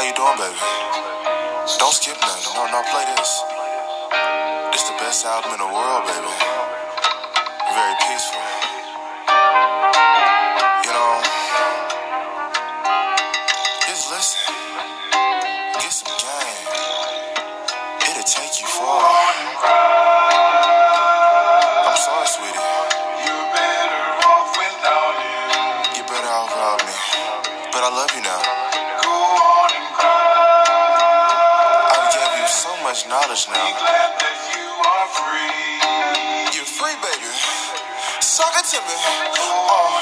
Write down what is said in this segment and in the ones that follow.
you doing, baby? Don't skip nothing. No, play this. This the best album in the world, baby. Very peaceful. You know, just listen. Get some game. It'll take you far. I'm sorry, sweetie. You're better off without me. You're better off without me. But I love you now. Go on and cry. I've gave you so much knowledge now. Be glad that you are free. You're free, baby. Suck it to me. Oh.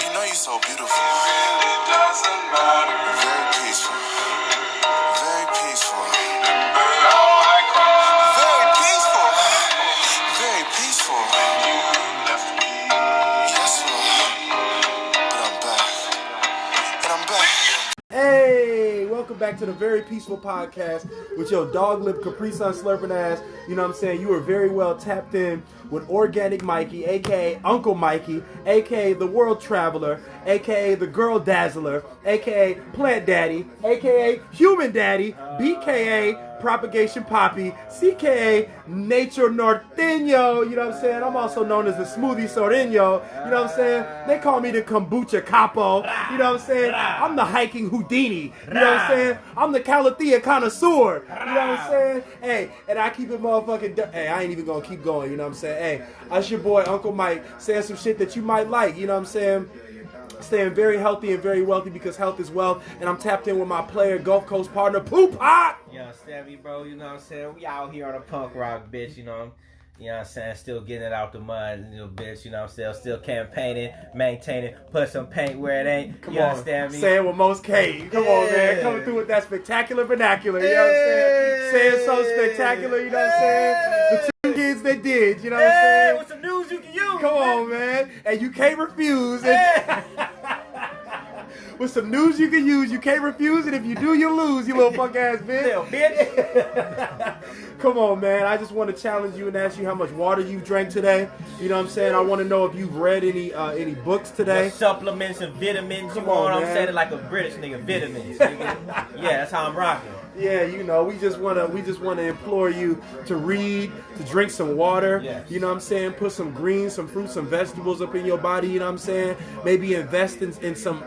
You know you're so beautiful. It really doesn't matter. Very peaceful. Very peaceful. Very peaceful. Very peaceful. When you left me. Yes, Lord. But I'm back. And I'm back. Hey, welcome back to the Very Peaceful Podcast with your dog lip Capri Sun slurping ass. You know what I'm saying? You are very well tapped in with Organic Mikey, a.k.a. Uncle Mikey, a.k.a. the World Traveler, a.k.a. the Girl Dazzler, a.k.a. Plant Daddy, a.k.a. Human Daddy, b.k.a. Propagation Poppy, c.k.a. Nature Norteño, you know what I'm saying? I'm also known as the Smoothie Soreño, you know what I'm saying? They call me the Kombucha Capo, you know what I'm saying? I'm the hiking Houdini, you know what I'm saying? I'm the Calathea Connoisseur, you know what I'm saying? Hey, and I keep it motherfucking, hey, I ain't even gonna keep going, you know what I'm saying? Hey, that's your boy Uncle Mike saying some shit that you might like, you know what I'm saying? Staying very healthy and very wealthy because health is wealth. And I'm tapped in with my player, Gulf Coast partner, Pooh. You understand me, bro? You know what I'm saying? We out here on a punk rock, bitch, you know what I'm saying? Still getting it out the mud, you know, bitch, you know what I'm saying? Still campaigning, maintaining, put some paint where it ain't. Come you on. Understand me? Saying with most K. Come on, man. Coming through with that spectacular vernacular, you know what I'm saying? Saying so spectacular, you know what I'm saying? The two kids that did, you know what I'm saying? With some news you can use. Come on, man. And you can't refuse. With some news you can use, you can't refuse it. If you do, you lose, you little punk ass bitch. Little bitch. Come on, man. I just want to challenge you and ask you how much water you drank today. You know what I'm saying? I want to know if you've read any books today. What supplements and vitamins. Come you know on, what I'm man. saying? Like a British nigga, vitamins. Nigga. Yeah, that's how I'm rocking. Yeah, you know, we just wanna implore you to read, to drink some water. Yes. You know what I'm saying? Put some greens, some fruits, some vegetables up in your body. You know what I'm saying? Maybe invest in some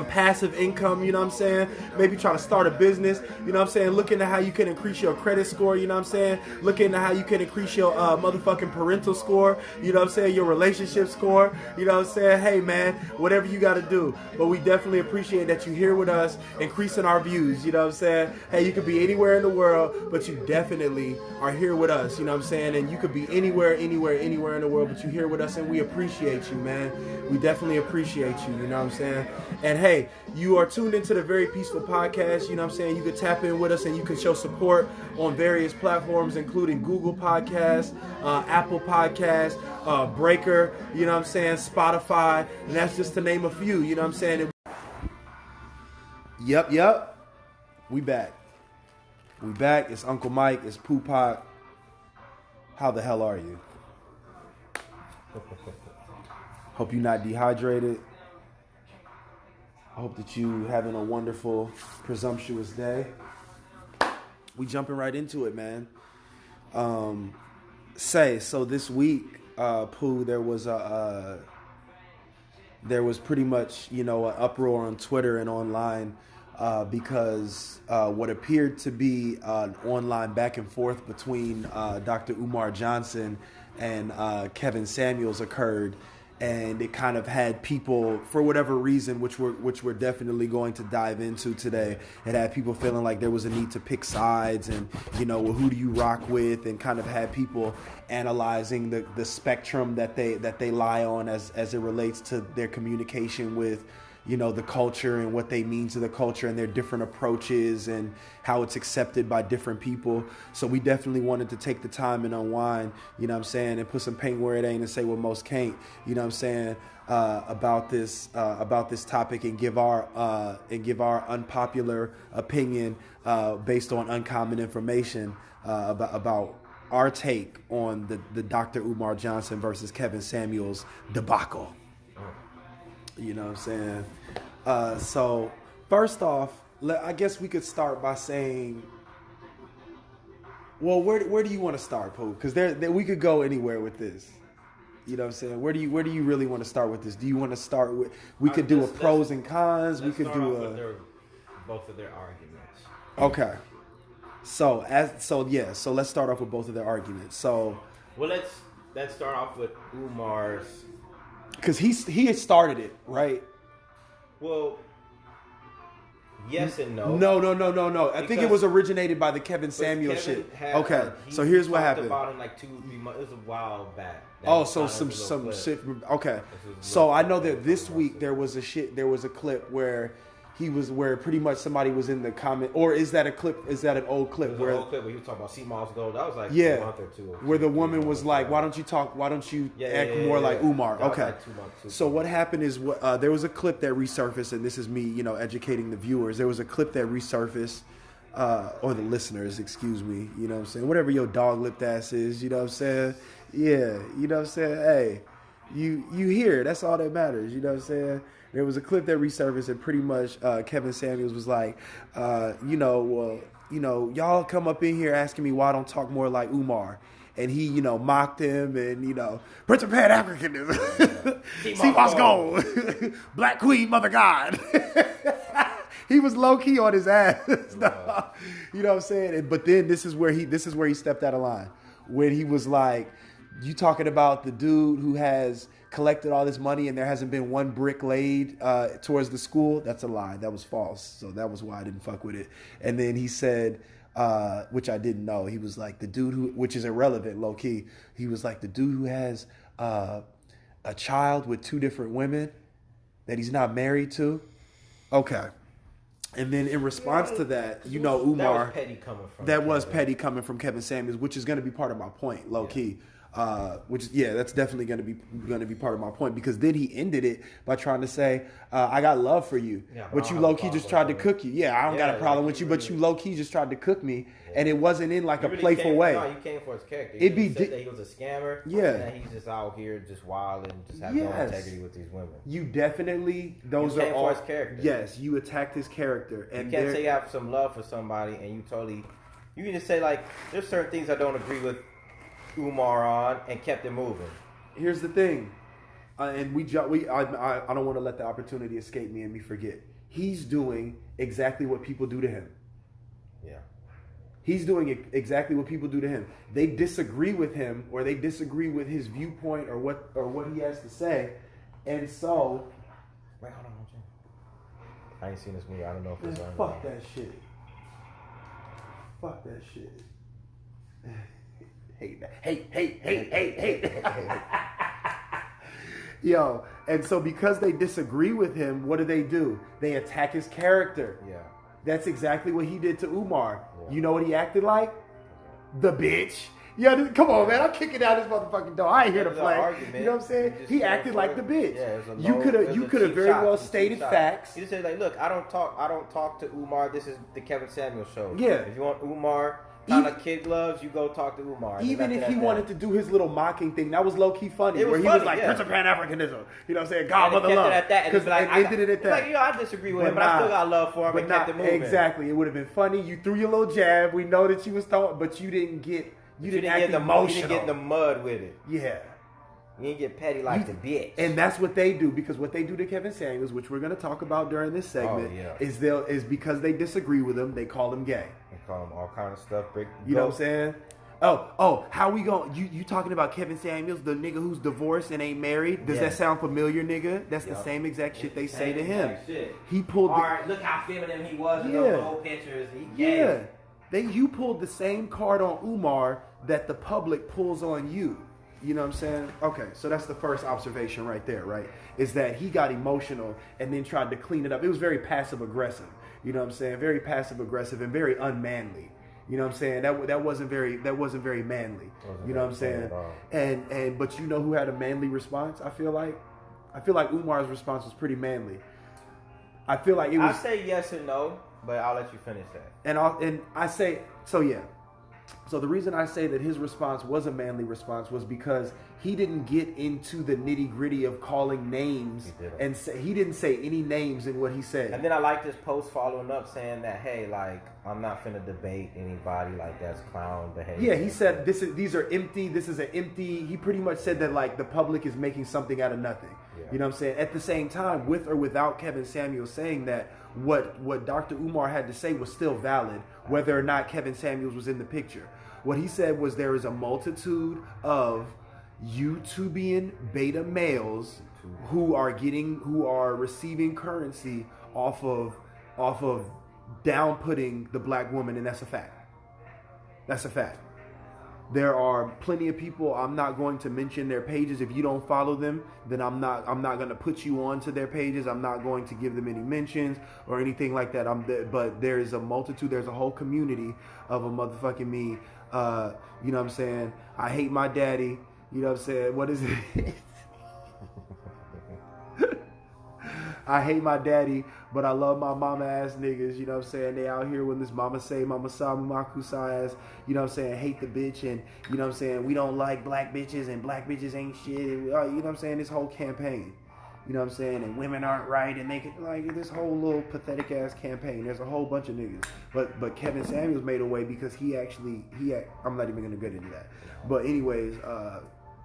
passive income, you know what I'm saying? Maybe try to start a business, you know what I'm saying? Look into how you can increase your credit score, you know what I'm saying? Look into how you can increase your motherfucking parental score, you know what I'm saying? Your relationship score, you know what I'm saying? Hey, man, whatever you got to do. But we definitely appreciate that you're here with us, increasing our views, you know what I'm saying? Hey, you could be anywhere in the world, but you definitely are here with us, you know what I'm saying? And you could be anywhere in the world, but you're here with us, and we appreciate you, man. We definitely appreciate you, you know what I'm saying? And hey, you are tuned into the Very Peaceful Podcast. You know what I'm saying? You can tap in with us and you can show support on various platforms, including Google Podcasts, Apple Podcasts, Breaker, you know what I'm saying? Spotify. And that's just to name a few, you know what I'm saying? Yep. We back. It's Uncle Mike. It's Pooh. How the hell are you? Hope you're not dehydrated. I hope that you having a wonderful, presumptuous day. We jumping right into it, man. So this week, Pooh, there was pretty much, you know, an uproar on Twitter and online because what appeared to be an online back and forth between Dr. Umar Johnson and Kevin Samuels occurred. And it kind of had people, for whatever reason, which we're definitely going to dive into today, it had people feeling like there was a need to pick sides and, you know, well, who do you rock with, and kind of had people analyzing the spectrum that they lie on as it relates to their communication with, you know, the culture and what they mean to the culture and their different approaches and how it's accepted by different people. So we definitely wanted to take the time and unwind, you know what I'm saying, and put some paint where it ain't and say what most can't, you know what I'm saying, about this topic and give our unpopular opinion based on uncommon information about our take on the Dr. Umar Johnson versus Kevin Samuels debacle. You know what I'm saying? So first off, I guess we could start by saying, well, where do you want to start, Pooh? Because we could go anywhere with this. You know what I'm saying? Where do you really want to start with this? Do you want to start with? We could do a pros and cons. We could do both of their arguments. Okay. So let's start off with both of their arguments. So, well, let's start off with Umar's, because he had started it, right? Well, yes and no. No. I think it was originated by the Kevin Samuel shit. Okay, so here's what happened. About him like 2 or 3 months. It was a while back. Oh, so some shit. Okay, so I know that this week there was a clip where pretty much somebody was in the comment, or is that a clip? Is that an old clip? It was an old clip where he was talking about sea moss gold. That was like a month or two. Where the woman was like, "Why don't you act more like Umar?" That okay. Was like 2 months. So what happened is there was a clip that resurfaced, and this is me, educating the viewers. There was a clip that resurfaced, or the listeners, excuse me. You know what I'm saying? Whatever your dog lipped ass is, you know what I'm saying? Yeah, you know what I'm saying? Hey, you hear? That's all that matters. You know what I'm saying? There was a clip that resurfaced, and pretty much Kevin Samuels was like, y'all come up in here asking me why I don't talk more like Umar. And he, mocked him and, Prince of Pan-Africanism. See what's going. Black Queen, Mother God. He was low-key on his ass. No. You know what I'm saying? But then this is where he stepped out of line. When he was like, you talking about the dude who has collected all this money and there hasn't been one brick laid towards the school? That's a lie. That was false. So that was why I didn't fuck with it. And then he said, which I didn't know, he was like the dude who, which is irrelevant, low key. He was like the dude who has a child with 2 different women that he's not married to. Okay. And then in response to that, Umar, that was petty coming from that was petty coming from Kevin Samuels, which is going to be part of my point, low key. That's definitely going to be part of my point, because then he ended it by trying to say, I got love for you, but you low key just tried to cook you. Yeah, I don't got a problem with you, but you low key just tried to cook me, and it wasn't in like a playful way. No, you came for his character. He said that he was a scammer. Yeah, and that he's just out here just wild and just have no integrity with these women. You definitely those are all his character. Yes, you attacked his character, and you can't say you have some love for somebody and you can just say like, there's certain things I don't agree with Umar on, and kept it moving. Here's the thing, and I don't want to let the opportunity escape me and me forget. He's doing exactly what people do to him. Yeah, he's doing exactly what people do to him. They disagree with him, or they disagree with his viewpoint, or what he has to say, and so. Wait, hold on, I ain't seen this movie. I don't know if it's on. Fuck that shit. Fuck that shit. Hey. Yo, and so because they disagree with him, what do? They attack his character. Yeah. That's exactly what he did to Umar. Yeah. You know what he acted like? Okay. The bitch. Yeah, come on, man. I'm kicking down this motherfucking door. I ain't here to play. You know what I'm saying? He acted like the bitch. Yeah, you could have very well stated facts. You just say like, look, I don't talk to Umar. This is the Kevin Samuel show. Yeah. If you want Umar kind of kid gloves, you go talk to Umar. Even if he wanted to do his little mocking thing, that was low key funny. He was like, Prince of Pan-Africanism. You know what I'm saying? Godmother love. Because like, I did it at that. Like, I disagree with him, but I still got love for him and kept it moving. Exactly. It would have been funny. You threw your little jab. We know that you was throwing, but you didn't get. You didn't act emotional. You didn't get in the mud with it. Yeah. You didn't get petty like the bitch. And that's what they do, because what they do to Kevin Samuels, which we're going to talk about during this segment, is because they disagree with him, they call him gay. They call him all kind of stuff. You know what I'm saying? Oh, how we going? You talking about Kevin Samuels, the nigga who's divorced and ain't married? Does that sound familiar, nigga? That's the same exact shit they say to him. He pulled. All right, look how feminine he was in those old pictures. Yeah. You pulled the same card on Umar that the public pulls on you. You know what I'm saying? Okay, so that's the first observation right there, right? Is that he got emotional and then tried to clean it up. It was very passive-aggressive. You know what I'm saying? Very passive-aggressive and very unmanly. You know what I'm saying? That wasn't very manly. You know what I'm saying? And but you know who had a manly response? I feel like Umar's response was pretty manly. I feel like it was. I say yes and no, but I'll let you finish that. And I say so. Yeah, So the reason I say that his response was a manly response was because he didn't get into the nitty gritty of calling names, and he didn't say any names in what he said. And then I like this post following up saying that, hey, like, I'm not finna debate anybody, like, that's clown behavior. Yeah, he said these are empty. This is an empty. He pretty much said that like the public is making something out of nothing. Yeah. You know what I'm saying? At the same time, with or without Kevin Samuels saying that, what Dr. Umar had to say was still valid, whether or not Kevin Samuels was in the picture. What he said was there is a multitude of YouTubian beta males who are receiving currency off of down-putting the black woman, and that's a fact. That's a fact. There are plenty of people. I'm not going to mention their pages. If you don't follow them, then I'm not going to put you onto their pages. I'm not going to give them any mentions or anything like that. But there is a multitude. There's a whole community of a motherfucking me. You know what I'm saying? I hate my daddy. You know what I'm saying? What is it? I hate my daddy, but I love my mama ass niggas. You know what I'm saying? They out here when this mama say, mama sa, mama kusa ass. You know what I'm saying? Hate the bitch, and you know what I'm saying? We don't like black bitches, and black bitches ain't shit. And, you know what I'm saying? This whole campaign. You know what I'm saying? And women aren't right, and they could, like, this whole little pathetic ass campaign. There's a whole bunch of niggas. But Kevin Samuels made a way because I'm not even gonna get into that. But anyways,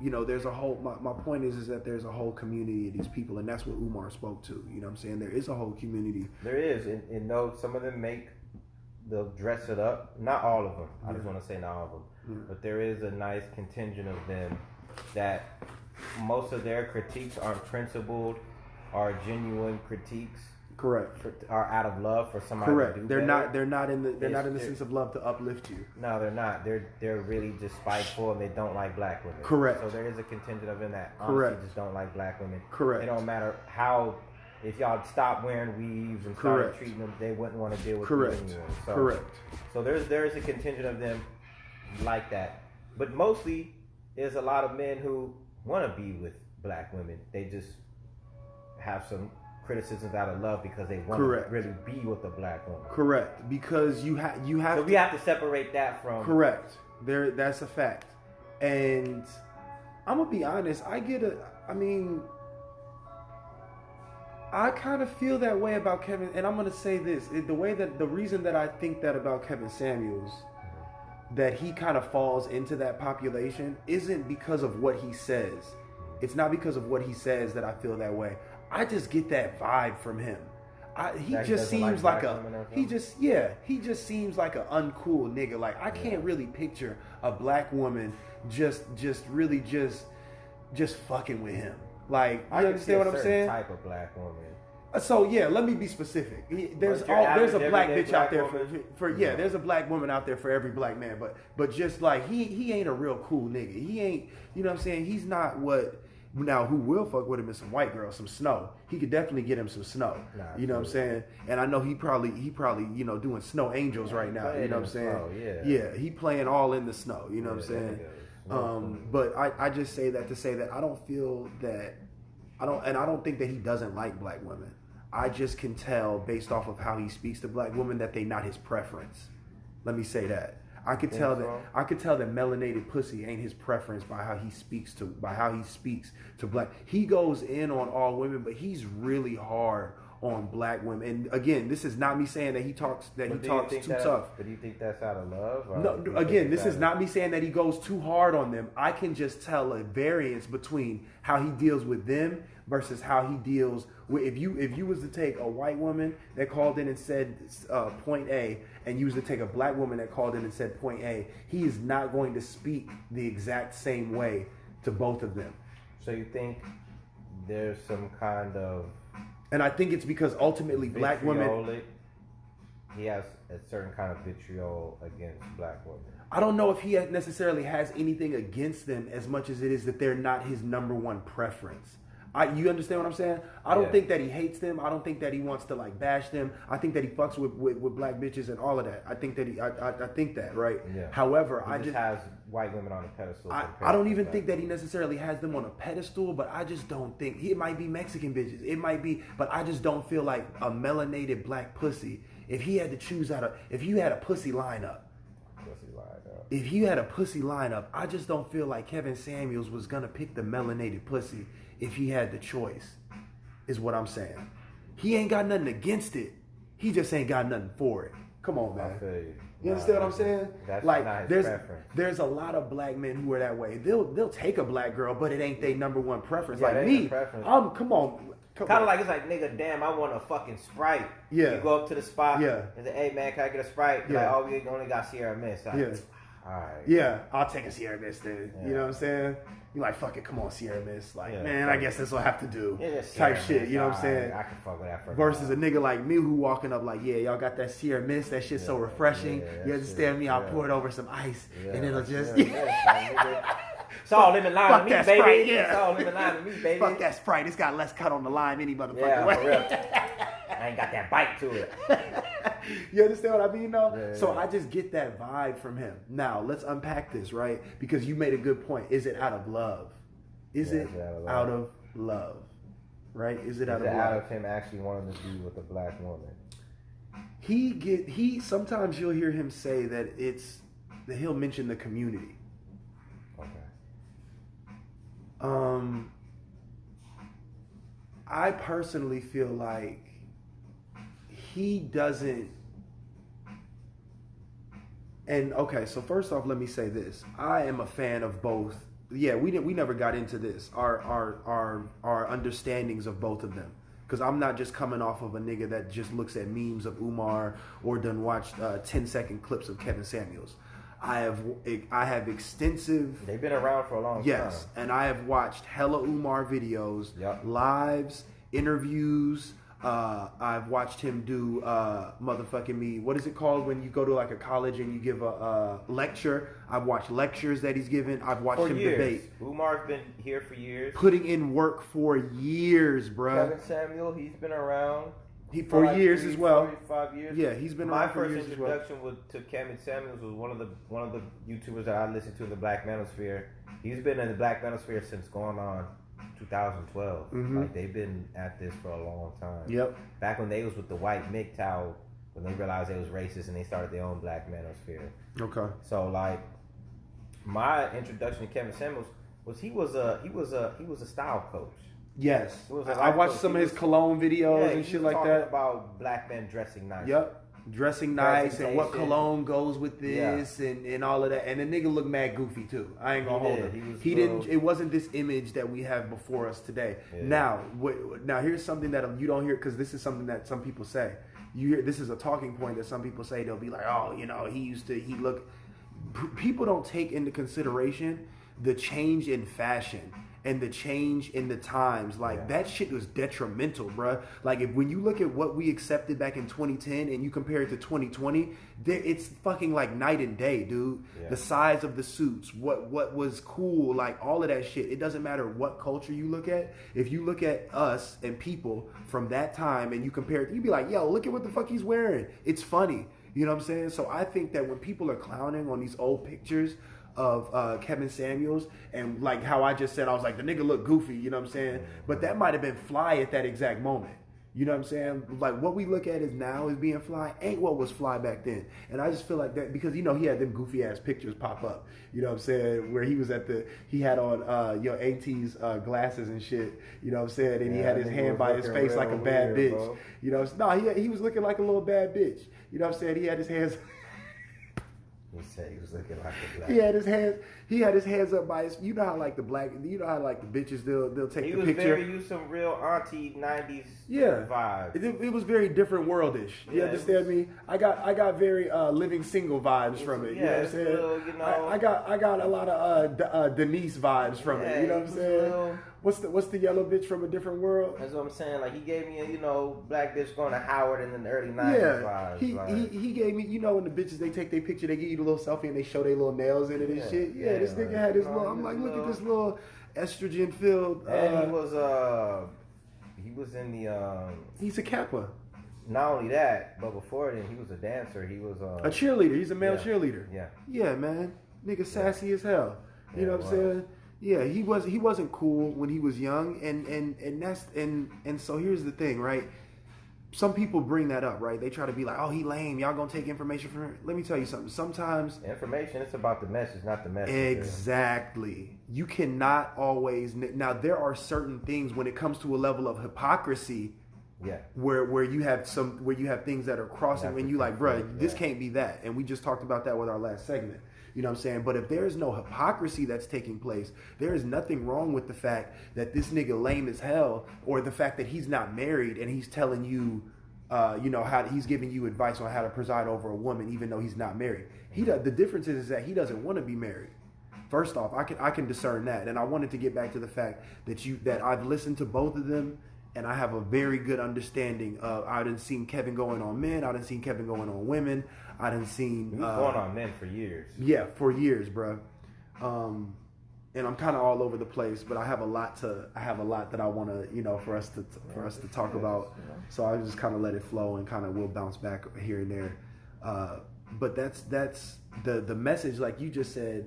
you know, there's a whole, my point is that there's a whole community of these people, and that's what Umar spoke to. You know what I'm saying? There is a whole community. There is, and though some of them they'll dress it up. Not all of them. I just want to say not all of them. Yeah. But there is a nice contingent of them that most of their critiques aren't principled, are genuine critiques. Correct. Are out of love for somebody. Correct. To do they're better. not. They're not in the sense of love to uplift you. No, they're not. They're really just spiteful, and they don't like black women. Correct. So there is a contingent of them that honestly just don't like black women. Correct. It don't matter how. If y'all stop wearing weaves and started treating them, they wouldn't want to deal with you anyway. So, Correct. So there is a contingent of them like that, but mostly there's a lot of men who want to be with black women. They just have some criticisms out of love because they want to really be with a black woman. Correct. Because you have. So we have to separate that from. Correct. That's a fact. And I'm gonna be honest. I kind of feel that way about Kevin, and I'm gonna say this: the reason that I think that about Kevin Samuels, that he kind of falls into that population, isn't because of what he says. It's not because of what he says that I feel that way. I just get that vibe from him. He just seems like an uncool nigga. Like I can't really picture a black woman just fucking with him. Like, you understand what I'm saying? Type of black woman. So yeah, let me be specific. There's a black bitch out there there's a black woman out there for every black man. But just like he ain't a real cool nigga. He ain't, you know what I'm saying? He's not what. Now, who will fuck with him is some white girl, some snow. He could definitely get him some snow. You know what I'm saying? And I know he probably you know doing snow angels right now. You know what I'm saying? Yeah, he playing all in the snow. You know what I'm saying? But I just say that to say that I don't feel that I don't think that he doesn't like black women. I just can tell based off of how he speaks to black women that they not his preference. Let me say that. I could tell that melanated pussy ain't his preference by how he speaks to black. He goes in on all women, but he's really hard on black women. And again, this is not me saying that he talks too tough. But do you think that's out of love? No. Again, this is not me saying that he goes too hard on them. I can just tell a variance between how he deals with them versus how he deals with. If you was to take a white woman that called in and said point A, and you was to take a black woman that called in and said point A, he is not going to speak the exact same way to both of them. So you think there's some kind of... And I think it's because ultimately black women... He has a certain kind of vitriol against black women. I don't know if he necessarily has anything against them as much as it is that they're not his number one preference. You understand what I'm saying? I don't think that he hates them. I don't think that he wants to like bash them. I think that he fucks with black bitches and all of that. I think that I think that, right? Yeah. However, he just has white women on a pedestal. I don't even think that he necessarily has them on a pedestal, but I just don't think it might be Mexican bitches. It might be, but I just don't feel like a melanated black pussy. If he had to choose if you had a pussy lineup. if you had a pussy lineup, I just don't feel like Kevin Samuels was gonna pick the melanated pussy if he had the choice. Is what I'm saying. He ain't got nothing against it. He just ain't got nothing for it. Come on, man. I feel you. You understand what I'm saying? That's like not his preference. there's a lot of black men who are that way. They'll take a black girl, but it ain't their number one preference. Yeah, like that me, ain't preference. come on. Kind of like, it's like, nigga, damn, I want a fucking Sprite. Yeah. You go up to the spot Yeah. and say, hey, man, can I get a Sprite? Yeah. Like, oh, we only got Sierra Mist. Like, Yeah. all right. Yeah, I'll take a Sierra Mist then. Yeah. You know what I'm saying? You like, fuck it, come on, Sierra Mist. Like, Yeah, man, I guess this will have to do. Yeah, just type Sierra shit, Mist, you know what I'm saying? I can fuck with that for Versus a nigga like me who walking up like, yeah, y'all got that Sierra Mist, that shit's so refreshing. You understand me? I'll pour it over some ice and it'll just... It's all lemon lime Fuck to me, that baby. Sprite, yeah. It's all lemon lime to me, baby. Fuck that Sprite. It's got less cut on the lime any motherfucking Yeah, way. for real. I ain't got that bite to it. You understand what I mean, though? Yeah, so yeah. I just get that vibe from him. Now, let's unpack this, right? Because you made a good point. Is it out of love? Is it out of love? Right? Is it out of love? Out of him actually wanting to be with a black woman? He sometimes you'll hear him say that he'll mention the community. Okay. I personally feel like he doesn't. And okay, so first off, let me say this: I am a fan of both. Yeah, we never got into this. Our understandings of both of them. Because I'm not just coming off of a nigga that just looks at memes of Umar or done watched 10-second clips of Kevin Samuels. I have extensive... They've been around for a long time. Yes, and I have watched hella Umar videos, lives, interviews. I've watched him do what is it called when you go to like a college and you give a lecture? I've watched lectures that he's given. I've watched him debate. Umar's been here for years. Putting in work for years, bruh. Kevin Samuel, he's been around. For like years as well. 5 years. Yeah, he's been around for years as well. My first introduction to Kevin Samuels was one of the YouTubers that I listened to in the Black Manosphere. He's been in the Black Manosphere since going on 2012. Mm-hmm. Like, they've been at this for a long time. Yep. Back when they was with the white MGTOW, when they realized they was racist and they started their own Black Manosphere. Okay. So like, my introduction to Kevin Samuels was he was a style coach. Yes. I watched some of his cologne videos and shit like that. About black men dressing nice. Yep. Dressing nice and what cologne goes with this and all of that. And the nigga looked mad goofy too. I ain't gonna hold him. He didn't. It wasn't this image that we have before us today. Yeah. Now here's something that you don't hear, because this is something that some people say. You hear, this is a talking point that some people say. They'll be like, oh, he looked. People don't take into consideration the change in fashion and the change in the times. Like, that shit was detrimental, bruh. Like, when you look at what we accepted back in 2010 and you compare it to 2020, it's fucking like night and day, dude. The size of the suits, what was cool, like all of that shit. It doesn't matter what culture you look at. If you look at us and people from that time and you compare it, you'd be like, yo, look at what the fuck he's wearing. It's funny. You know what I'm saying? So I think that when people are clowning on these old pictures of Kevin Samuels, and like how I just said, I was like, the nigga look goofy, you know what I'm saying? But that might have been fly at that exact moment. You know what I'm saying? Like, what we look at is now as being fly ain't what was fly back then. And I just feel like that because, he had them goofy ass pictures pop up. You know what I'm saying? Where he was he had on your AT's glasses and shit. You know what I'm saying? And he had his hand by his face like a bad bitch. Bro. You know, he was looking like a little bad bitch. You know what I'm saying? He had his hands. He said he was looking like a black. He had his hands up by his. You know how like the bitches they'll take the picture. He used some real auntie 90s vibes. It was very different worldish. You understand me? I got very living single vibes from it. You know what I'm saying? Little, I got a lot of Denise vibes from it. You know what I'm saying? What's the yellow bitch from a different world? That's what I'm saying. Like, he gave me a black bitch going to Howard in the early 90s vibes. He gave me, when the bitches they take their picture, they give you the little selfie and they show their little nails in it and shit. Yeah, this nigga had his little. I'm like, look at this little estrogen filled. And he was in the. He's a Kappa. Not only that, but before then, he was a dancer. He was a cheerleader. He's a male cheerleader. Yeah. Yeah, man. Nigga sassy as hell. You know what I'm saying? Yeah, he wasn't cool when he was young, and so here's the thing, right? some people bring that up, right? They try to be like, oh, he lame. Y'all gonna take information from him. Let me tell you something. Sometimes information, it's about the message, not the message. Exactly. You cannot always. Now, there are certain things when it comes to a level of hypocrisy. Yeah. Where you have things that are crossing, and you like, bro, this can't be that. And we just talked about that with our last segment. You know what I'm saying? But if there is no hypocrisy that's taking place, there is nothing wrong with the fact that this nigga lame as hell, or the fact that he's not married and he's telling you, how he's giving you advice on how to preside over a woman, even though he's not married. The difference is that he doesn't want to be married. First off, I can discern that, and I wanted to get back to the fact that I've listened to both of them. And I have a very good understanding of. I done seen Kevin going on men. I done seen Kevin going on women. I done seen. He's going on men for years. Yeah, for years, bro. And I'm kind of all over the place, but I have a lot that I want to, for us to talk about. So I just kind of let it flow, and kind of we'll bounce back here and there. But that's the message, like you just said,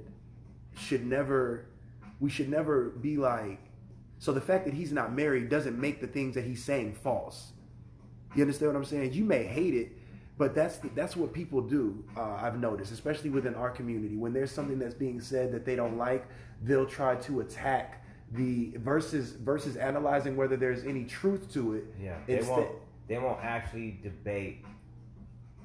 we should never be like. So the fact that he's not married doesn't make the things that he's saying false. You understand what I'm saying? You may hate it, but that's what people do. I've noticed, especially within our community, when there's something that's being said that they don't like, they'll try to attack the versus analyzing whether there's any truth to it. Yeah, they won't actually debate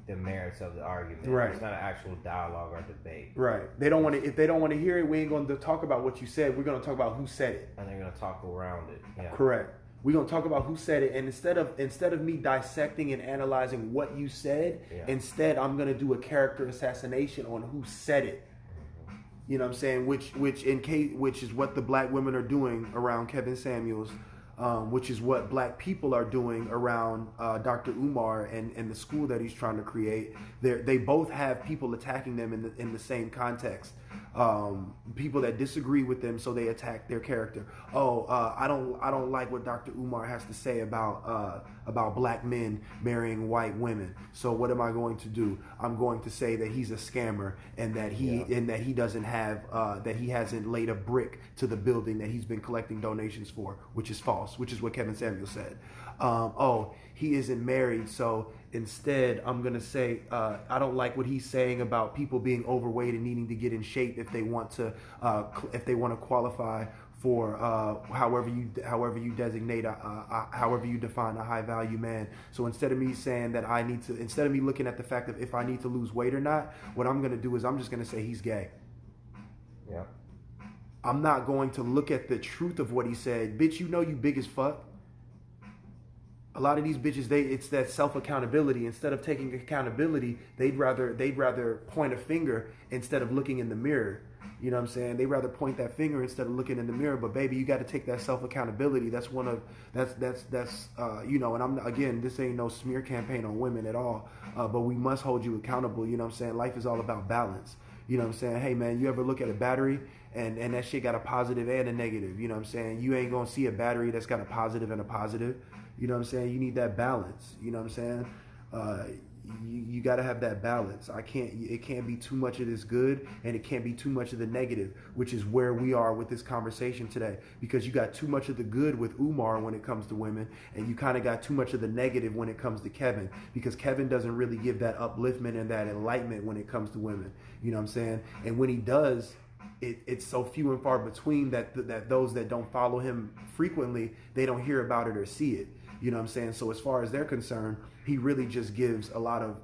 the merits of the argument. Right. It's not an actual dialogue or debate. Right. They don't want to. If they don't want to hear it, we ain't going to talk about what you said. We're going to talk about who said it. And they're going to talk around it. Yeah. Correct. We're going to talk about who said it, and instead of me dissecting and analyzing what you said, instead I'm going to do a character assassination on who said it. You know what I'm saying? Which is what the black women are doing around Kevin Samuels. Which is what black people are doing around Dr. Umar and the school that he's trying to create. They both have people attacking them in the same context. People that disagree with them, so they attack their character. I don't like what Dr. Umar has to say about black men marrying white women. So what am I going to do? I'm going to say that he's a scammer, and that he doesn't have that he hasn't laid a brick to the building that he's been collecting donations for, which is false, which is what Kevin Samuel said. He isn't married, so instead I'm going to say I don't like what he's saying about people being overweight and needing to get in shape if they want to qualify for however you designate however you define a high value man. So instead of me saying that instead of me looking at the fact of if I need to lose weight or not, what I'm going to do is I'm just going to say he's gay. Yeah. I'm not going to look at the truth of what he said. Bitch, you big as fuck. A lot of these bitches, it's that self-accountability. Instead of taking accountability, they'd rather point a finger instead of looking in the mirror. You know what I'm saying? They'd rather point that finger instead of looking in the mirror. But baby, you got to take that self-accountability. That's and I'm this ain't no smear campaign on women at all. But we must hold you accountable. You know what I'm saying? Life is all about balance. You know what I'm saying? Hey man, you ever look at a battery and that shit got a positive and a negative? You know what I'm saying? You ain't gonna see a battery that's got a positive and a positive. You know what I'm saying? You need that balance. You know what I'm saying? You got to have that balance. It can't be too much of this good, and it can't be too much of the negative, which is where we are with this conversation today. Because you got too much of the good with Umar when it comes to women, and you kind of got too much of the negative when it comes to Kevin, because Kevin doesn't really give that upliftment and that enlightenment when it comes to women. You know what I'm saying? And when he does, it's so few and far between that those that don't follow him frequently, they don't hear about it or see it. You know what I'm saying? So as far as they're concerned, he really just gives a lot of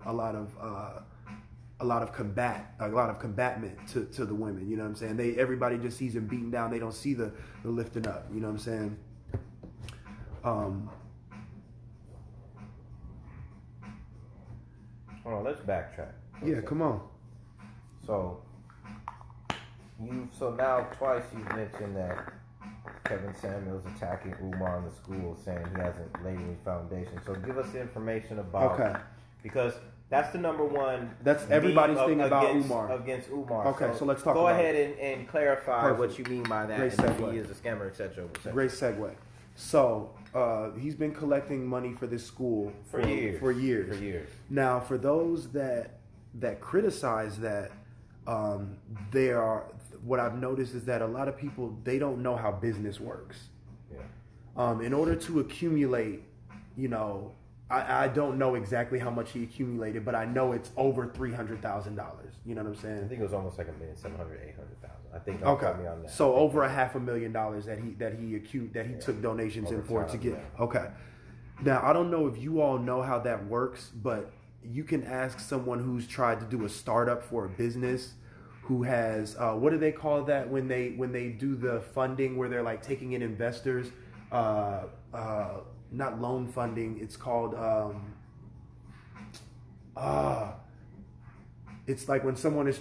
combatment to the women. You know what I'm saying? Everybody just sees him beating down. They don't see the lifting up. You know what I'm saying? Hold on, let's backtrack. Yeah, come on. So now twice you've mentioned that Kevin Samuels attacking Umar in the school, saying he hasn't laid any foundation. So give us the information about because that's the number one. That's everybody's thing about Umar. Against Umar. Okay, so let's talk. Go about ahead and clarify what you mean by that. Great and segue. if he is a scammer, etc. Great segue. So he's been collecting money for this school for years. Now, for those that criticize that, what I've noticed is that a lot of people, they don't know how business works. Yeah. In order to accumulate, I don't know exactly how much he accumulated, but I know it's over $300,000. You know what I'm saying? I think it was almost like $1,700,000, $800,000. I think. Don't Okay. quote me on that. So over $500,000 that he took donations Over in for time, to get. yeah. Okay. Now I don't know if you all know how that works, but you can ask someone who's tried to do a startup for a business, who has what do they call that when they do the funding where they're like taking in investors, not loan funding. It's called it's like when someone is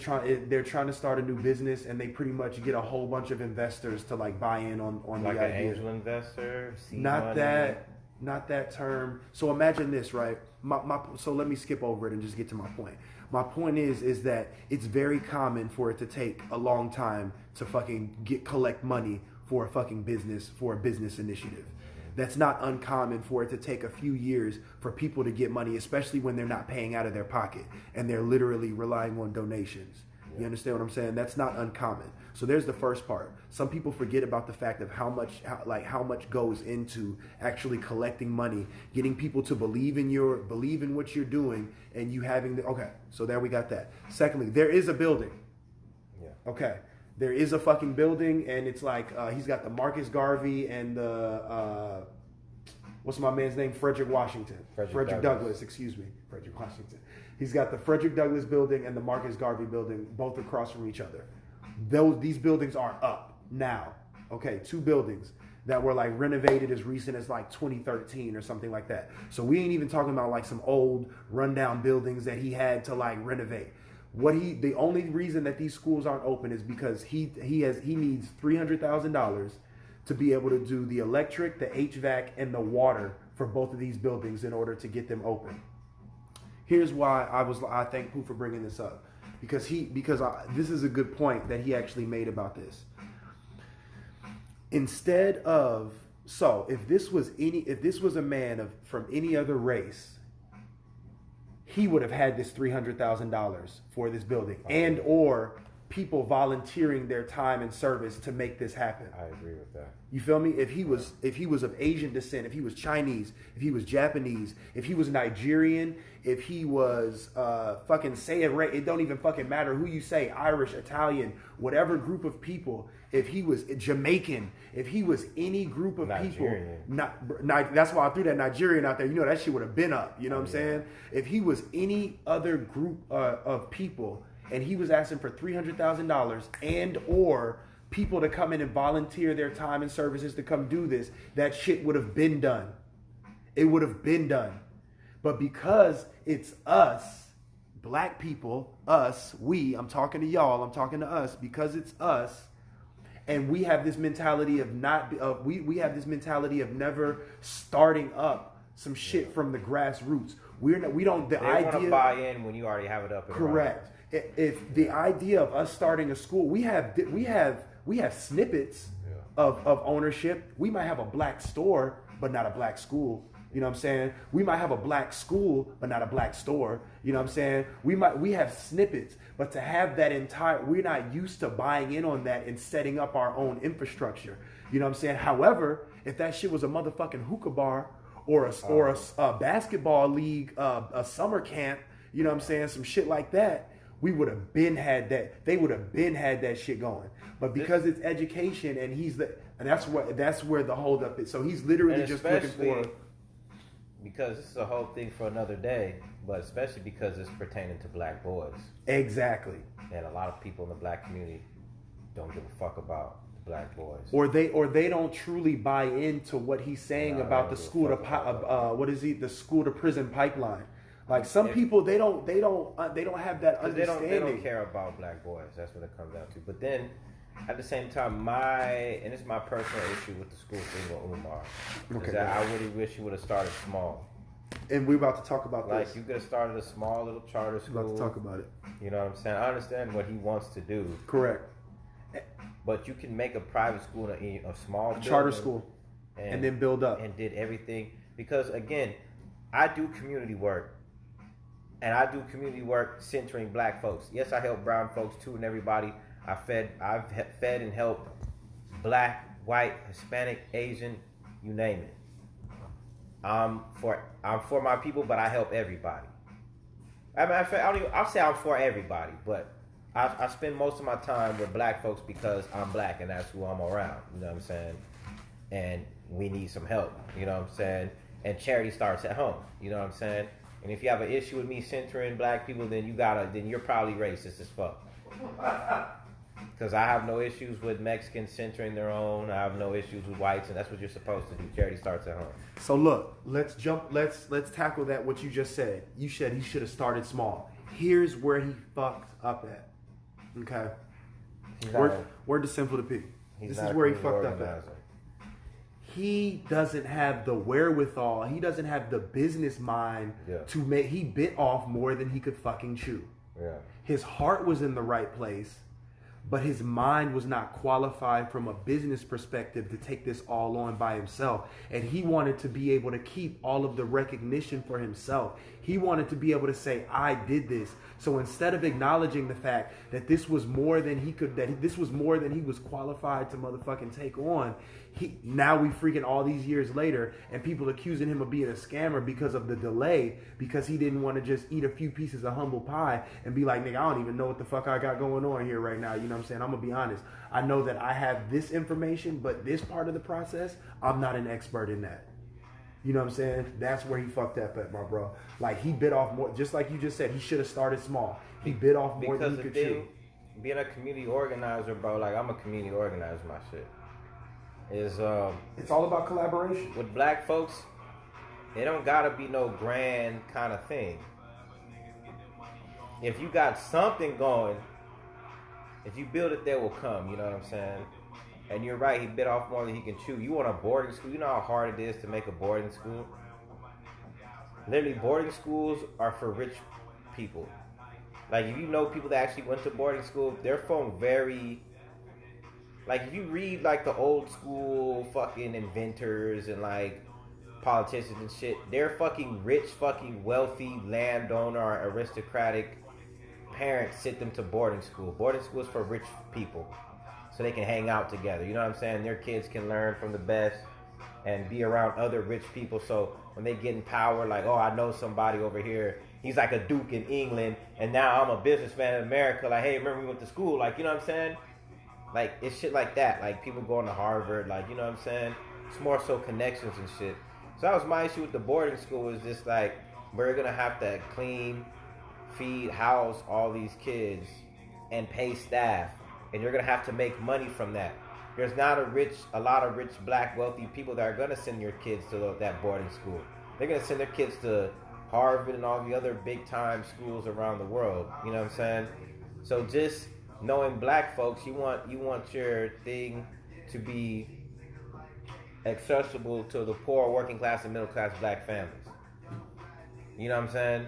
they're trying to start a new business and they pretty much get a whole bunch of investors to like buy in on like the an idea. angel investor. Not that term. So imagine this, right? So let me skip over it and just get to my point. My point is that it's very common for it to take a long time to fucking collect money for a fucking business, for a business initiative. That's not uncommon for it to take a few years for people to get money, especially when they're not paying out of their pocket and they're literally relying on donations. You understand what I'm saying? That's not uncommon. So there's the first part. Some people forget about the fact of how much goes into actually collecting money, getting people to believe in what you're doing, and you having okay. So there we got that. Secondly, there is a building. Yeah. Okay. There is a fucking building, and it's like he's got the Marcus Garvey and the what's my man's name? Frederick Washington. Frederick Douglass. Excuse me, Frederick Washington. He's got the Frederick Douglass building and the Marcus Garvey building, both across from each other. These buildings are up now. Okay, 2 buildings that were like renovated as recent as like 2013 or something like that. So we ain't even talking about like some old rundown buildings that he had to like renovate. The only reason that these schools aren't open is because he needs $300,000 to be able to do the electric, the HVAC, and the water for both of these buildings in order to get them open. Here's why I thank Pooh for bringing this up, because this is a good point that he actually made about this. Instead of if this was a man from any other race, he would have had this $300,000 for this building, and or people volunteering their time and service to make this happen. I agree with that. You feel me? If he was of Asian descent, if he was Chinese, if he was Japanese, if he was Nigerian, if he was it don't even fucking matter who you say, Irish, Italian, whatever group of people. If he was Jamaican, if he was any group of Nigerian. people, that's why I threw that Nigerian out there. You know, that shit would have been up. You know what I'm saying? If he was any other group of people, and he was asking for $300,000 and or people to come in and volunteer their time and services to come do this, that shit would have been done. It would have been done. But because it's us, black people, us, I'm talking to y'all, I'm talking to us, because it's us, and we have this mentality of we have this mentality of never starting up some shit from the grassroots. We want to buy in when you already have it up. And correct. If the idea of us starting a school, we have snippets of ownership. We might have a black store, but not a black school. You know what I'm saying? We might have a black school, but not a black store. You know what I'm saying? We have snippets, but to have that we're not used to buying in on that and setting up our own infrastructure. You know what I'm saying? However, if that shit was a motherfucking hookah bar or a basketball league, a summer camp, you know what I'm saying? Some shit like that, we would have been had that. They would have been had that shit going. But because it's education, and that's where the holdup is. So he's literally just looking for. Because this is a whole thing for another day, but especially because it's pertaining to black boys. Exactly. And a lot of people in the black community don't give a fuck about the black boys. Or they don't truly buy into what he's saying about the school to the school to prison pipeline. Like some people, they don't have that understanding. They don't care about black boys. That's what it comes down to. But then, at the same time, and it's my personal issue with the school thing with Umar, is that I really wish he would have started small. And we're about to talk about this. Like, you could have started a small little charter school. We're about to talk about it. You know what I'm saying? I understand what he wants to do. Correct. But you can make a private school, a small charter school, and then build up. And did everything. Because, again, I do community work. And I do community work centering black folks. Yes, I help brown folks too, and everybody. I've fed and helped black, white, Hispanic, Asian, you name it. I'm for my people, but I help everybody. I'll say I'm for everybody, but I spend most of my time with black folks because I'm black and that's who I'm around. You know what I'm saying? And we need some help. You know what I'm saying? And charity starts at home. You know what I'm saying? And if you have an issue with me centering black people, then you're probably racist as fuck. Because I have no issues with Mexicans centering their own. I have no issues with whites, and that's what you're supposed to do. Charity starts at home. So look, let's tackle that. What you just said. You said he should have started small. Here's where he fucked up at. Okay. Word to Simple to P. This is where he fucked up at. He doesn't have the wherewithal. He doesn't have the business mind to make. He bit off more than he could fucking chew. Yeah. His heart was in the right place, but his mind was not qualified from a business perspective to take this all on by himself. And he wanted to be able to keep all of the recognition for himself. He wanted to be able to say, I did this. So instead of acknowledging the fact that this was more than he could, that this was more than he was qualified to motherfucking take on, now we freaking all these years later, and people accusing him of being a scammer because of the delay, because he didn't want to just eat a few pieces of humble pie and be like, nigga, I don't even know what the fuck I got going on here right now. You know what I'm saying? I'm gonna be honest. I know that I have this information, but this part of the process, I'm not an expert in that. You know what I'm saying? That's where he fucked up at, my bro. Like, he bit off more, just like you just said, he should have started small. He bit off more than he could chew. Being a community organizer, bro, like, I'm a community organizer, my shit. It's all about collaboration. With black folks, it don't gotta be no grand kind of thing. If you got something going, if you build it, they will come. You know what I'm saying? And you're right, he bit off more than he can chew. You want a boarding school? You know how hard it is to make a boarding school? Literally, boarding schools are for rich people. Like, if you know people that actually went to boarding school, they're from very... Like, if you read, like, the old school fucking inventors and, like, politicians and shit, they're fucking rich, fucking wealthy landowner or aristocratic parents sent them to boarding school. Boarding school is for rich people so they can hang out together. You know what I'm saying? Their kids can learn from the best and be around other rich people. So when they get in power, like, oh, I know somebody over here. He's like a duke in England, and now I'm a businessman in America. Like, hey, remember we went to school? Like, you know what I'm saying? Like, it's shit like that. Like, people going to Harvard. Like, you know what I'm saying? It's more so connections and shit. So that was my issue with the boarding school, is just like, we're going to have to clean, feed, house all these kids and pay staff. And you're going to have to make money from that. There's not a lot of rich, black, wealthy people that are going to send your kids to that boarding school. They're going to send their kids to Harvard and all the other big-time schools around the world. You know what I'm saying? So just... knowing black folks, you want your thing to be accessible to the poor, working class, and middle class black families. You know what I'm saying?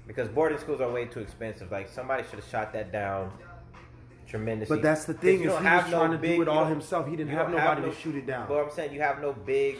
Because boarding schools are way too expensive. Like, somebody should have shot that down tremendously. But that's the thing, is he was trying to do it all himself. He didn't have nobody to shoot it down. But I'm saying you have no big...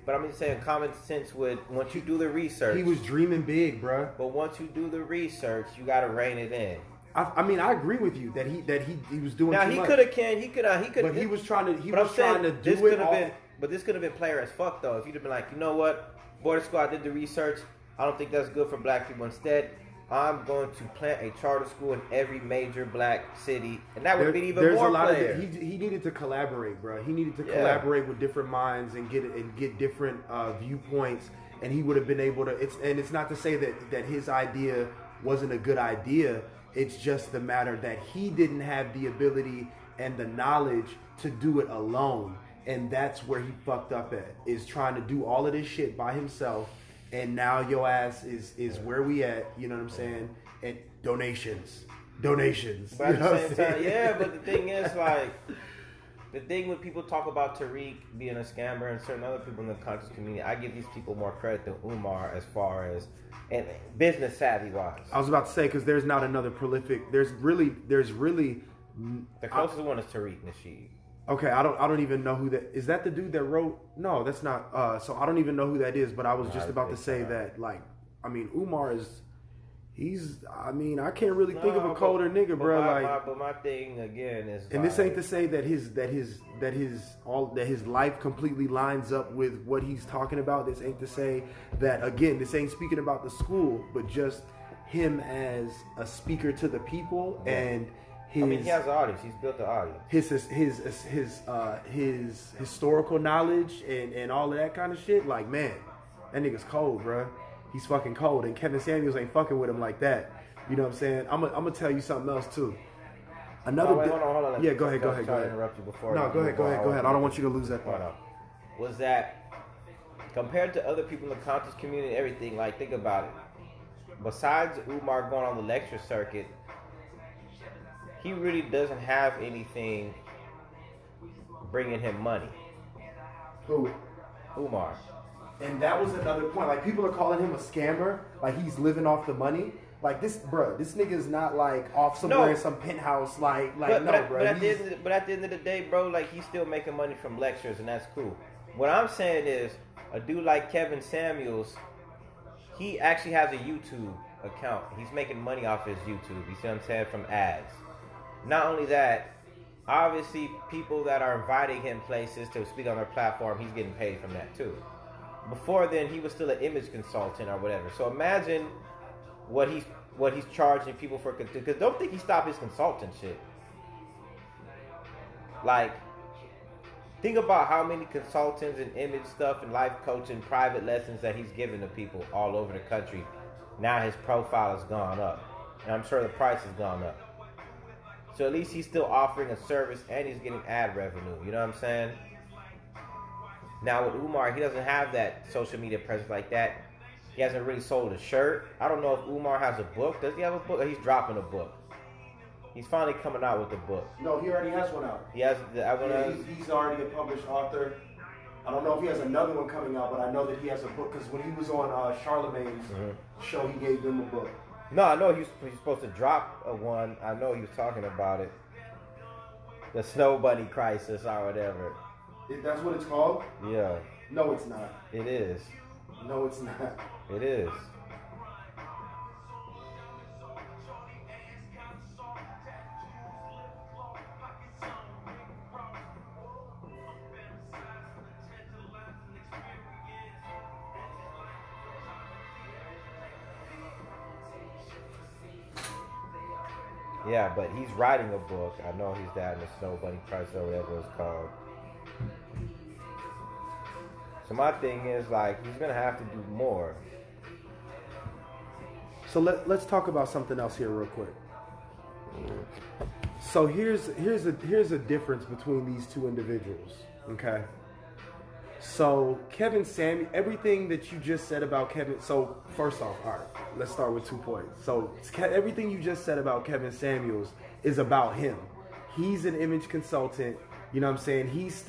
But I'm just saying common sense with, once you do the research... He was dreaming big, bro. But once you do the research, you got to rein it in. I mean, I agree with you that he was doing. Now too he much. Could have. But he was trying to. He was trying to do it all. But this could have been player as fuck though. If you'd have been like, you know what, boarding school, I did the research. I don't think that's good for black people. Instead, I'm going to plant a charter school in every major black city, and that would be even more players. He needed to collaborate, bro. He needed to collaborate with different minds and get different viewpoints, and he would have been able to. It's not to say that his idea wasn't a good idea. It's just the matter that he didn't have the ability and the knowledge to do it alone. And that's where he fucked up at, is trying to do all of this shit by himself. And now your ass is where we at, you know what I'm saying? And donations. But at the same time, yeah, but the thing is, like, the thing when people talk about Tariq being a scammer and certain other people in the conscious community, I give these people more credit than Umar as far as and business savvy wise. I was about to say, because there's not another prolific. There's really. The closest one is Tariq Nasheed. Okay, I don't even know who that is. That the dude that wrote? No, that's not. So I don't even know who that is. But I was just about to say that, like, I mean, Umar is I mean, I can't really think of a colder nigga, bro. But my thing again is, and this ain't to say that his life completely lines up with what he's talking about. This ain't to say that, again, this ain't speaking about the school, but just him as a speaker to the people and his. I mean, he has an audience. He's built the audience. His historical knowledge and all of that kind of shit. Like, man, that nigga's cold, bro. He's fucking cold, and Kevin Samuels ain't fucking with him like that. You know what I'm saying? I'm gonna tell you something else too. Hold on. Yeah, go ahead. Try to interrupt you before. No, go ahead. I don't want you to lose that part. Was that compared to other people in the conscious community and everything? Like, think about it. Besides Umar going on the lecture circuit, he really doesn't have anything bringing him money. Who? Umar. And that was another point. Like, people are calling him a scammer. Like, he's living off the money. Like, this nigga's not like off somewhere in some penthouse. Bro. But at the end of the day, bro, like, he's still making money from lectures, and that's cool. What I'm saying is, a dude like Kevin Samuels, he actually has a YouTube account. He's making money off his YouTube. You see what I'm saying? From ads. Not only that, obviously, people that are inviting him places to speak on their platform, he's getting paid from that too. Before then, he was still an image consultant or whatever. So imagine what he's charging people for. Because don't think he stopped his consultant shit. Like, think about how many consultants and image stuff and life coaching, private lessons that he's given to people all over the country. Now his profile has gone up, and I'm sure the price has gone up. So at least he's still offering a service, and he's getting ad revenue. You know what I'm saying? Now with Umar, he doesn't have that social media presence like that. He hasn't really sold a shirt. I don't know if Umar has a book. Does he have a book? Or he's dropping a book. He's finally coming out with a book. No, he already has one out. He has. He's already a published author. I don't know if he has another one coming out, but I know that he has a book because when he was on Charlemagne's show, he gave them a book. No, I know he's supposed to drop one. I know he was talking about it. The Snow Bunny Crisis or whatever. That's what it's called? Yeah. No, it's not. It is. No, it's not. It is. Yeah, but he's writing a book. I know he's that in the Snow Bunny Crisis or whatever it's called. So my thing is, like, he's gonna have to do more. So let's talk about something else here real quick. So here's a difference between these two individuals. Okay. So Kevin Samuels, everything that you just said about Kevin. So first off, all right, let's start with 2 points. So everything you just said about Kevin Samuels is about him. He's an image consultant. You know what I'm saying? He's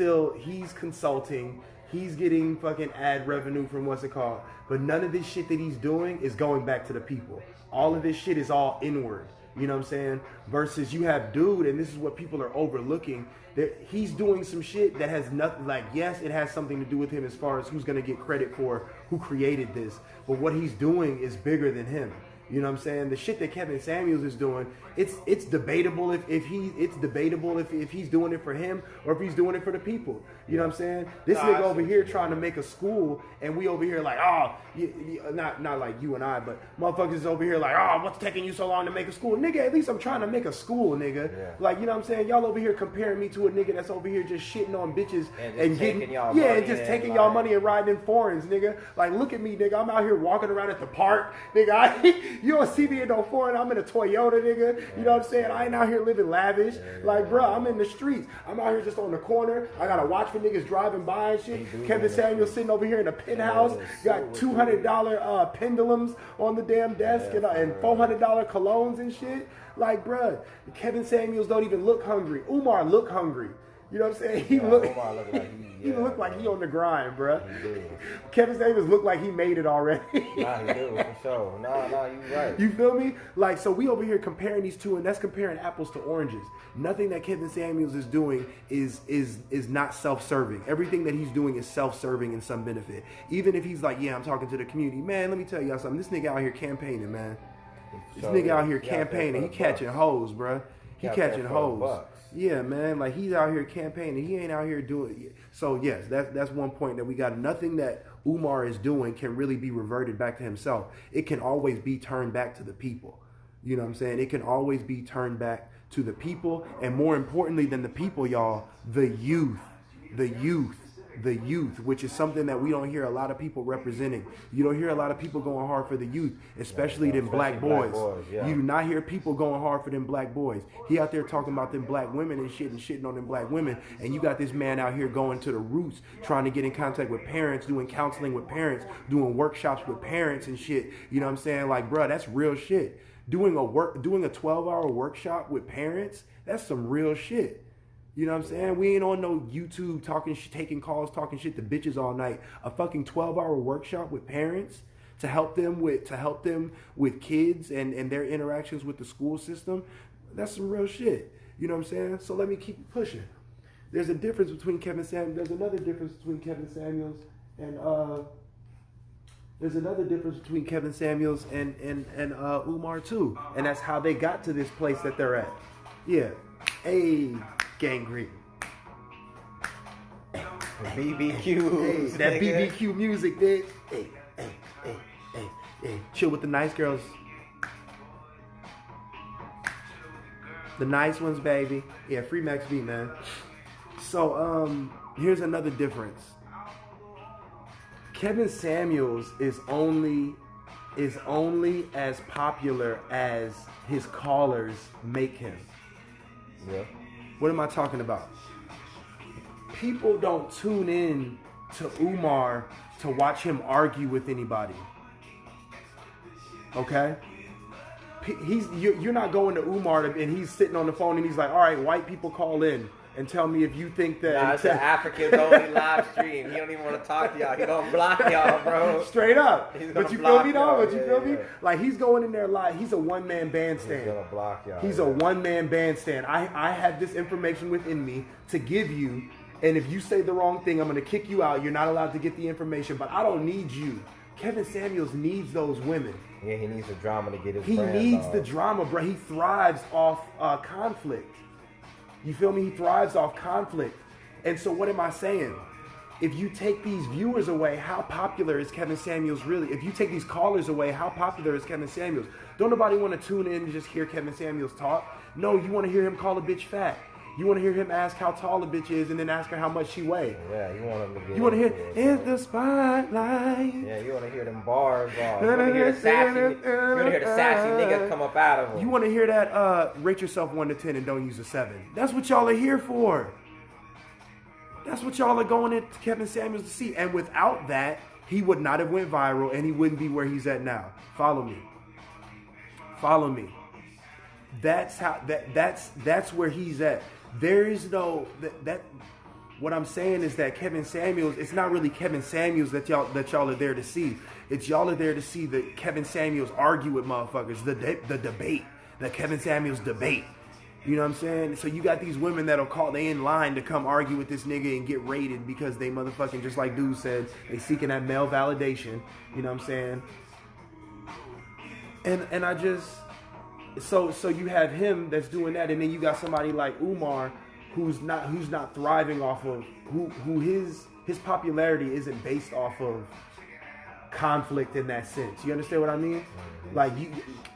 consulting. He's getting fucking ad revenue from what's it called. But none of this shit that he's doing is going back to the people. All of this shit is all inward. You know what I'm saying? Versus you have dude, and this is what people are overlooking, that he's doing some shit that has nothing, like, yes, it has something to do with him as far as who's going to get credit for who created this. But what he's doing is bigger than him. You know what I'm saying? The shit that Kevin Samuels is doing, it's debatable if he's doing it for him or if he's doing it for the people. You know what I'm saying? This nigga over here trying to make a school, and we over here like, not like you and I, but motherfuckers over here like, what's taking you so long to make a school? Nigga, at least I'm trying to make a school, nigga. Yeah. Like, you know what I'm saying? Y'all over here comparing me to a nigga that's over here just shitting on bitches and getting taking y'all money and riding in foreigns, nigga. Like, look at me, nigga. I'm out here walking around at the park, nigga. You don't see me in no foreign. I'm in a Toyota, nigga. You know what I'm saying? I ain't out here living lavish. Like, bro, I'm in the streets. I'm out here just on the corner. I gotta watch for niggas driving by and shit. Kevin Samuels sitting over here in a penthouse. Got $200 pendulums on the damn desk and $400 colognes and shit. Like, bro, Kevin Samuels don't even look hungry. Umar look hungry. You know what I'm saying? He looked like he on the grind, bro. Kevin Samuels looked like he made it already. Nah, he do, for sure. Nah, you right. You feel me? Like, so we over here comparing these two, and that's comparing apples to oranges. Nothing that Kevin Samuels is doing is not self-serving. Everything that he's doing is self-serving in some benefit. Even if he's like, yeah, I'm talking to the community. Man, let me tell y'all something. This nigga out here campaigning, man. This nigga out here campaigning. He catching hoes, bruh. He catching hoes. Yeah, man. Like, he's out here campaigning. He ain't out here doing. So yes, that's one point that we got. Nothing that Umar is doing can really be reverted back to himself. It can always be turned back to the people. You know what I'm saying? It can always be turned back to the people, and more importantly than the people, y'all, the youth, which is something that we don't hear a lot of people representing. You don't hear a lot of people going hard for the youth, especially them black boys. Yeah. You do not hear people going hard for them black boys. He out there talking about them black women and shit and shitting on them black women, and you got this man out here going to the roots, trying to get in contact with parents, doing counseling with parents, doing workshops with parents and shit. You know what I'm saying? Like, bruh, that's real shit. Doing a 12-hour workshop with parents, that's some real shit. You know what I'm saying? We ain't on no YouTube talking shit, taking calls, talking shit to bitches all night. A fucking 12-hour workshop with parents to help them with kids and their interactions with the school system. That's some real shit. You know what I'm saying? So let me keep pushing. There's a difference between Kevin Samuels. There's another difference between Kevin Samuels and Umar too, and that's how they got to this place that they're at. Yeah, gangrene. BBQ. That BBQ music, bitch. Hey. Chill with the nice girls. The nice ones, baby. Yeah, free Max B, man. So, here's another difference. Kevin Samuels is only as popular as his callers make him. Yeah. What am I talking about? People don't tune in to Umar to watch him argue with anybody. Okay? You're not going to Umar and he's sitting on the phone and he's like, all right, white people call in and tell me if you think that... Nah, it's an Africans only live stream. He don't even want to talk to y'all. He don't block y'all, bro. Straight up. But you feel me though? But you feel me? Like, he's going in there live. He's a one-man bandstand. He's gonna block y'all. He's a one-man bandstand. I have this information within me to give you, and if you say the wrong thing, I'm going to kick you out. You're not allowed to get the information, but I don't need you. Kevin Samuels needs those women. Yeah, he needs the drama to get his He needs the drama, bro. He thrives off conflict. You feel me? He thrives off conflict. And so what am I saying? If you take these viewers away, how popular is Kevin Samuels really? If you take these callers away, how popular is Kevin Samuels? Don't nobody want to tune in and just hear Kevin Samuels talk. No, you want to hear him call a bitch fat. You want to hear him ask how tall a bitch is and then ask her how much she weighs. Yeah, you want him to get... You want to hear, in the spotlight. Yeah, you want to hear them bars off. You want to hear the sassy nigga come up out of him. You want to hear that, rate yourself 1 to 10 and don't use a 7. That's what y'all are here for. That's what y'all are going into Kevin Samuels to see. And without that, he would not have went viral and he wouldn't be where he's at now. Follow me. Follow me. That's how that's where he's at. There is no that what I'm saying is that Kevin Samuels, it's not really Kevin Samuels that y'all are there to see. It's y'all are there to see the Kevin Samuels argue with motherfuckers, the debate, the Kevin Samuels debate. You know what I'm saying? So you got these women that'll call, they in line to come argue with this nigga and get rated because they motherfucking, just like dude said, they seeking that male validation. You know what I'm saying? And I just, so you have him that's doing that, and then you got somebody like Umar who's not thriving off of, who his popularity isn't based off of conflict in that sense. You understand what I mean? Mm-hmm. Like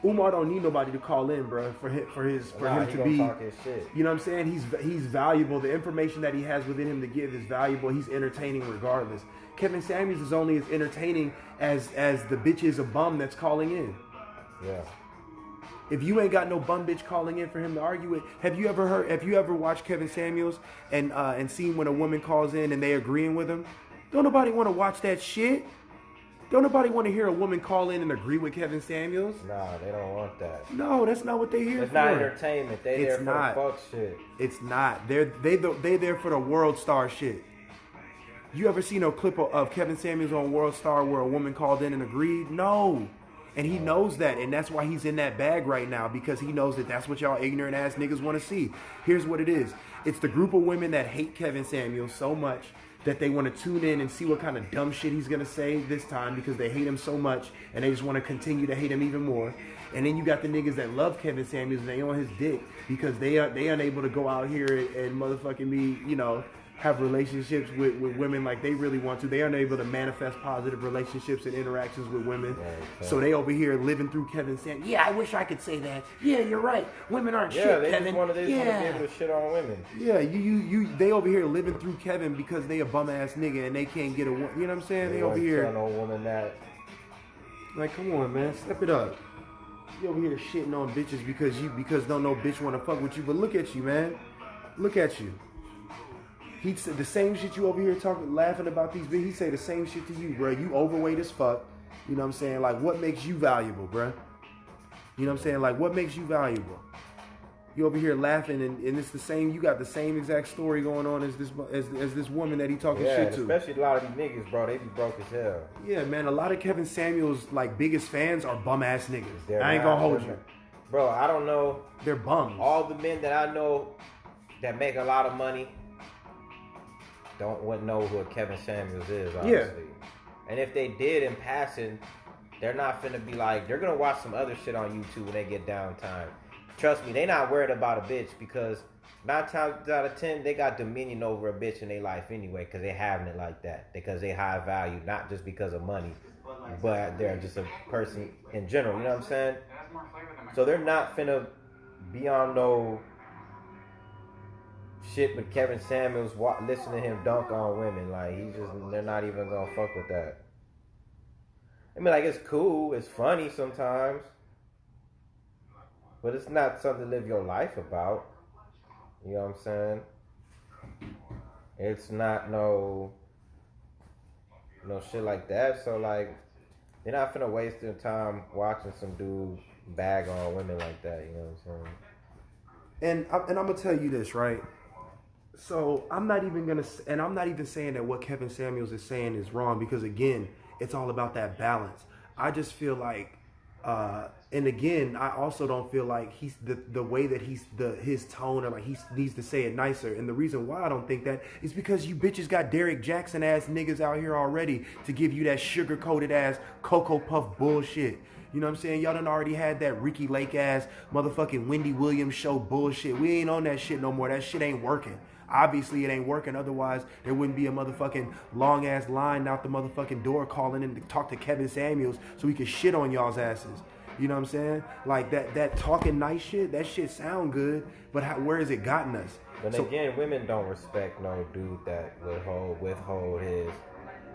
Umar don't need nobody to call in, bro, for him to be. Talk his shit. You know what I'm saying? He's valuable. The information that he has within him to give is valuable. He's entertaining regardless. Kevin Samuels is only as entertaining as the bitch is a bum that's calling in. Yeah. If you ain't got no bum bitch calling in for him to argue with, have you ever watched Kevin Samuels and seen when a woman calls in and they agreeing with him? Don't nobody want to watch that shit. Don't nobody want to hear a woman call in and agree with Kevin Samuels? Nah, they don't want that. No, that's not what they're here for. It's not entertainment. They there for the fuck shit. It's not. They there for the World Star shit. You ever seen a clip of Kevin Samuels on World Star where a woman called in and agreed? No. And he knows that, and that's why he's in that bag right now, because he knows that that's what y'all ignorant ass niggas want to see. Here's what it is. It's the group of women that hate Kevin Samuels so much that they want to tune in and see what kind of dumb shit he's going to say this time because they hate him so much and they just want to continue to hate him even more. And then you got the niggas that love Kevin Samuels and they on his dick because they unable to go out here and motherfucking be, you know, have relationships with women like they really want to. They aren't able to manifest positive relationships and interactions with women. Right. So they over here living through Kevin Samuels. Yeah, I wish I could say that. Yeah, you're right. Women aren't shit, Kevin. Just want to be able to shit on women. Yeah, they over here living through Kevin because they a bum ass nigga and they can't get a, you know what I'm saying? They over here. Tell no woman that. Like, come on, man, step it up. You over here shitting on bitches because don't know bitch want to fuck with you. But look at you, man. Look at you. He said the same shit you over here talking, laughing about these bitches. He say the same shit to you, bro. You overweight as fuck. You know what I'm saying? Like, what makes you valuable, bro? You know what I'm saying? Like, what makes you valuable? You over here laughing, and it's the same. You got the same exact story going on as this woman that he talking shit to. Especially a lot of these niggas, bro. They be broke as hell. Yeah, man. A lot of Kevin Samuels' like biggest fans are bum ass niggas. I ain't gonna hold you, bro. I don't know. They're bums. All the men that I know that make a lot of money wouldn't know who Kevin Samuels is, honestly. Yeah. And if they did in passing, they're not finna be like, they're gonna watch some other shit on YouTube when they get downtime. Trust me, they not worried about a bitch because 9 times out of 10, they got dominion over a bitch in their life anyway because they having it like that. Because they high value, not just because of money, but they're just a person in general, you know what I'm saying? So they're not finna be on no shit with Kevin Samuels, listen to him dunk on women. Like, they're not even gonna fuck with that. I mean, like, it's cool, it's funny sometimes, but it's not something to live your life about. You know what I'm saying? It's not no shit like that. So, like, they're not finna waste their time watching some dude bag on women like that. You know what I'm saying? And I'm gonna tell you this, right? So I'm not even saying that what Kevin Samuels is saying is wrong because again, it's all about that balance. I just feel like, and again, I also don't feel like he's the way that his tone or like he needs to say it nicer. And the reason why I don't think that is because you bitches got Derek Jackson ass niggas out here already to give you that sugar coated ass Cocoa Puff bullshit. You know what I'm saying? Y'all done already had that Ricky Lake ass motherfucking Wendy Williams show bullshit. We ain't on that shit no more. That shit ain't working. Obviously, it ain't working. Otherwise, there wouldn't be a motherfucking long-ass line out the motherfucking door calling in to talk to Kevin Samuels so we could shit on y'all's asses. You know what I'm saying? Like, that talking nice shit, that shit sound good, but where has it gotten us? But again, women don't respect no dude that withhold his...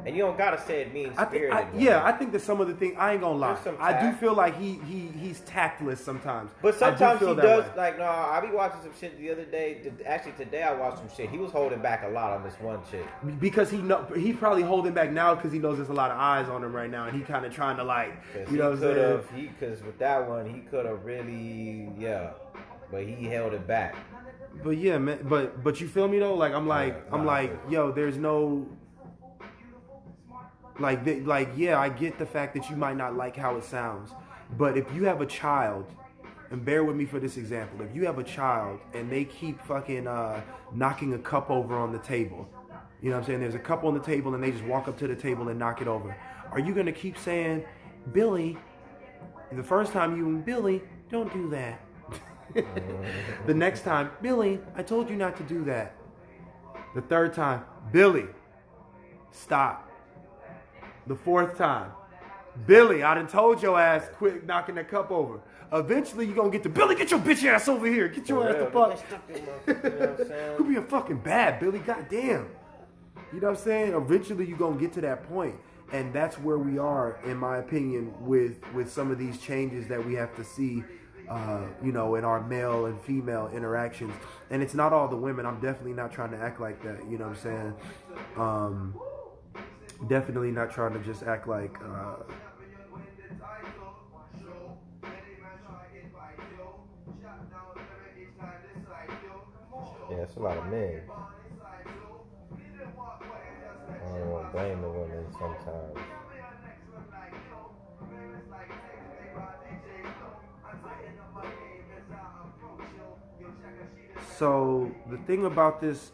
And you don't gotta say it mean-spirited. I think that some of the things, I ain't gonna lie. I do feel like he's tactless sometimes. But sometimes he does, like, no, I be watching some shit the other day. Actually, today I watched some shit. He was holding back a lot on this one chick. Because he's probably holding back now because he knows there's a lot of eyes on him right now. And he kind of trying to, like, you know what I'm saying? Because with that one, he could have really, but he held it back. But yeah, man, but you feel me though? Like, I'm like, yo, there's no... yeah, I get the fact that you might not like how it sounds, but if you have a child, and bear with me for this example, if you have a child and they keep fucking knocking a cup over on the table, you know what I'm saying? There's a cup on the table and they just walk up to the table and knock it over. Are you gonna keep saying, Billy, the first time Billy, don't do that. The next time, Billy, I told you not to do that. The third time, Billy, stop. The fourth time, Billy, I done told your ass quit knocking that cup over. Eventually, you're going to get to, Billy, get your bitch ass over here. Get your ass the fuck. You being fucking bad, Billy. Goddamn. You know what I'm saying? Eventually, you're going to get to that point. And that's where we are, in my opinion, with some of these changes that we have to see, in our male and female interactions. And it's not all the women. I'm definitely not trying to act like that. You know what I'm saying? Definitely not trying to just act like it's a lot of men. I don't want to blame the women sometimes. So the thing about this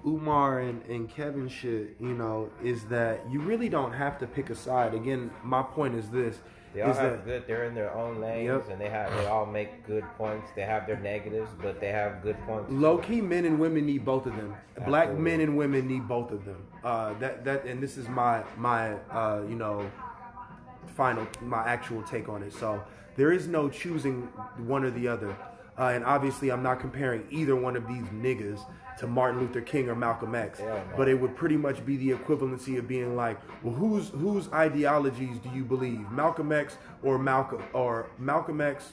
Umar and Kevin shit, you know, is that you really don't have to pick a side. Again, my point is this. They all have good. They're in their own lanes, and they all make good points. They have their negatives, but they have good points. Low key, men and women need both of them. Absolutely. Black men and women need both of them. And this is my you know, my actual take on it. So there is no choosing one or the other. And obviously, I'm not comparing either one of these niggas to Martin Luther King or Malcolm X, but it would pretty much be the equivalency of being like, well, whose ideologies do you believe, Malcolm X or Malcolm X,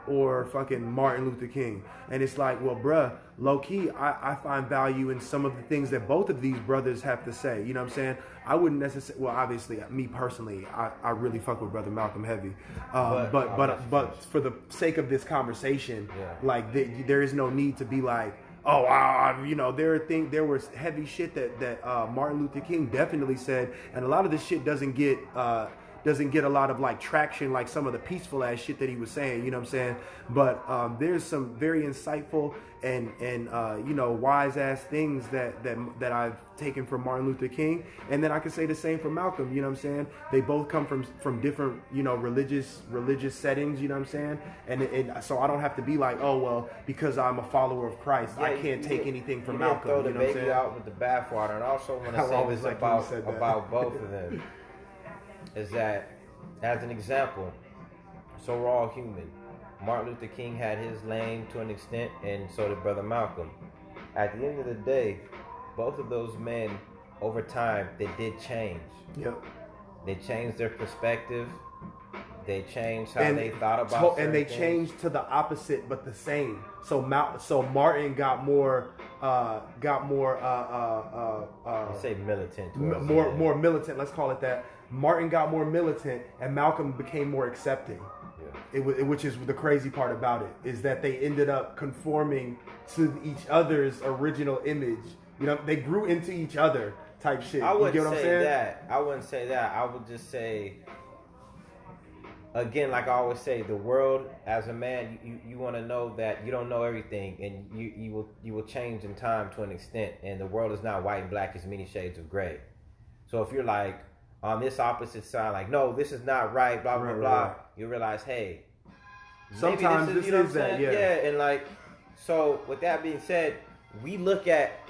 or fucking Martin Luther King? And it's like, well, bruh, low key, I find value in some of the things that both of these brothers have to say. You know what I'm saying? I wouldn't necessarily. Well, obviously, me personally, I really fuck with Brother Malcolm heavy. But for the sake of this conversation, like there is no need to be like, oh, you know, there was heavy shit that Martin Luther King definitely said, and a lot of this shit doesn't get a lot of like traction like some of the peaceful ass shit that he was saying, you know what I'm saying? But there's some very insightful and you know, wise ass things that I've taken from Martin Luther King, and then I can say the same for Malcolm, you know what I'm saying? They both come from different, you know, religious settings, you know what I'm saying? And so I don't have to be like, oh well, because I'm a follower of Christ, I can't take anything from Malcolm. Throw the baby out with the bathwater. And I also want to say this about both of them. Is that, as an example, so we're all human. Martin Luther King had his lane to an extent, and so did Brother Malcolm. At the end of the day, both of those men, over time, they did change. Yep. They changed their perspective. They changed how they thought about and they things. Changed to the opposite, but the same. So Martin got more. Say militant. More militant. Let's call it that. Martin got more militant, and Malcolm became more accepting. Yeah. Which is the crazy part about it, is that they ended up conforming to each other's original image. You know, they grew into each other type shit. I wouldn't say that. I wouldn't say that. I would just say, again, like I always say, the world, as a man, you want to know that you don't know everything, and you will change in time to an extent, and the world is not white and black, it's many shades of gray. So if you're like on this opposite side, like, no, this is not right, blah blah blah, you realize, hey, sometimes this is that, and like, so with that being said, we look at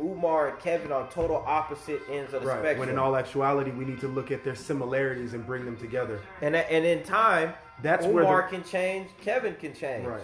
Umar and Kevin on total opposite ends of the spectrum. When in all actuality, we need to look at their similarities and bring them together. And in time, that's Umar can change, Kevin can change. Right.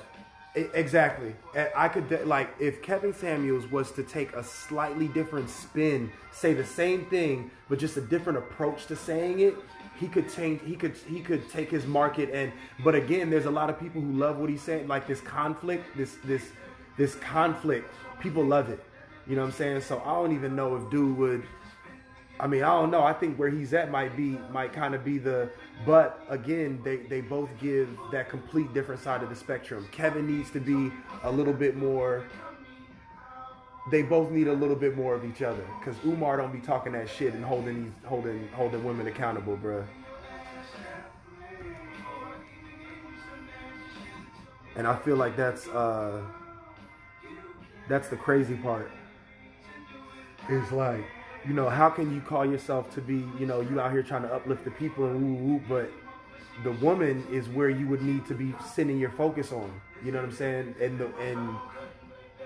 Exactly. I could, like, if Kevin Samuels was to take a slightly different spin, say the same thing, but just a different approach to saying it, he could change. He could take his market. But again, there's a lot of people who love what he's saying. Like this conflict, this conflict, people love it. You know what I'm saying? So I don't even know if dude would. I mean, I don't know. I think where he's at might kind of be the. But again, they both give that complete different side of the spectrum. Kevin needs to be a little bit more. They both need a little bit more of each other, because Umar don't be talking that shit and holding women accountable, bruh. And I feel like that's the crazy part. It's like, you know, how can you call yourself to be, you know, you out here trying to uplift the people and woo, but the woman is where you would need to be sending your focus on. You know what I'm saying? And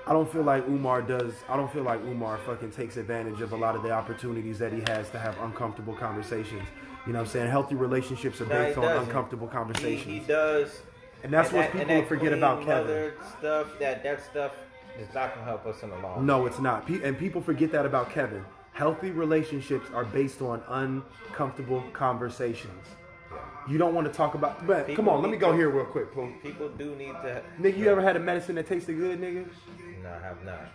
I don't feel like Umar fucking takes advantage of a lot of the opportunities that he has to have uncomfortable conversations. You know what I'm saying? Healthy relationships are based on uncomfortable conversations. He does. And that's what people forget about Kevin. That stuff is not going to help us in the long run. No, it's not. And people forget that about Kevin. Healthy relationships are based on uncomfortable conversations. You don't want to talk about. But come on, let me go here real quick, Pooh. People do need to. Nigga, you ever had a medicine that tasted good, nigga? No, I have not.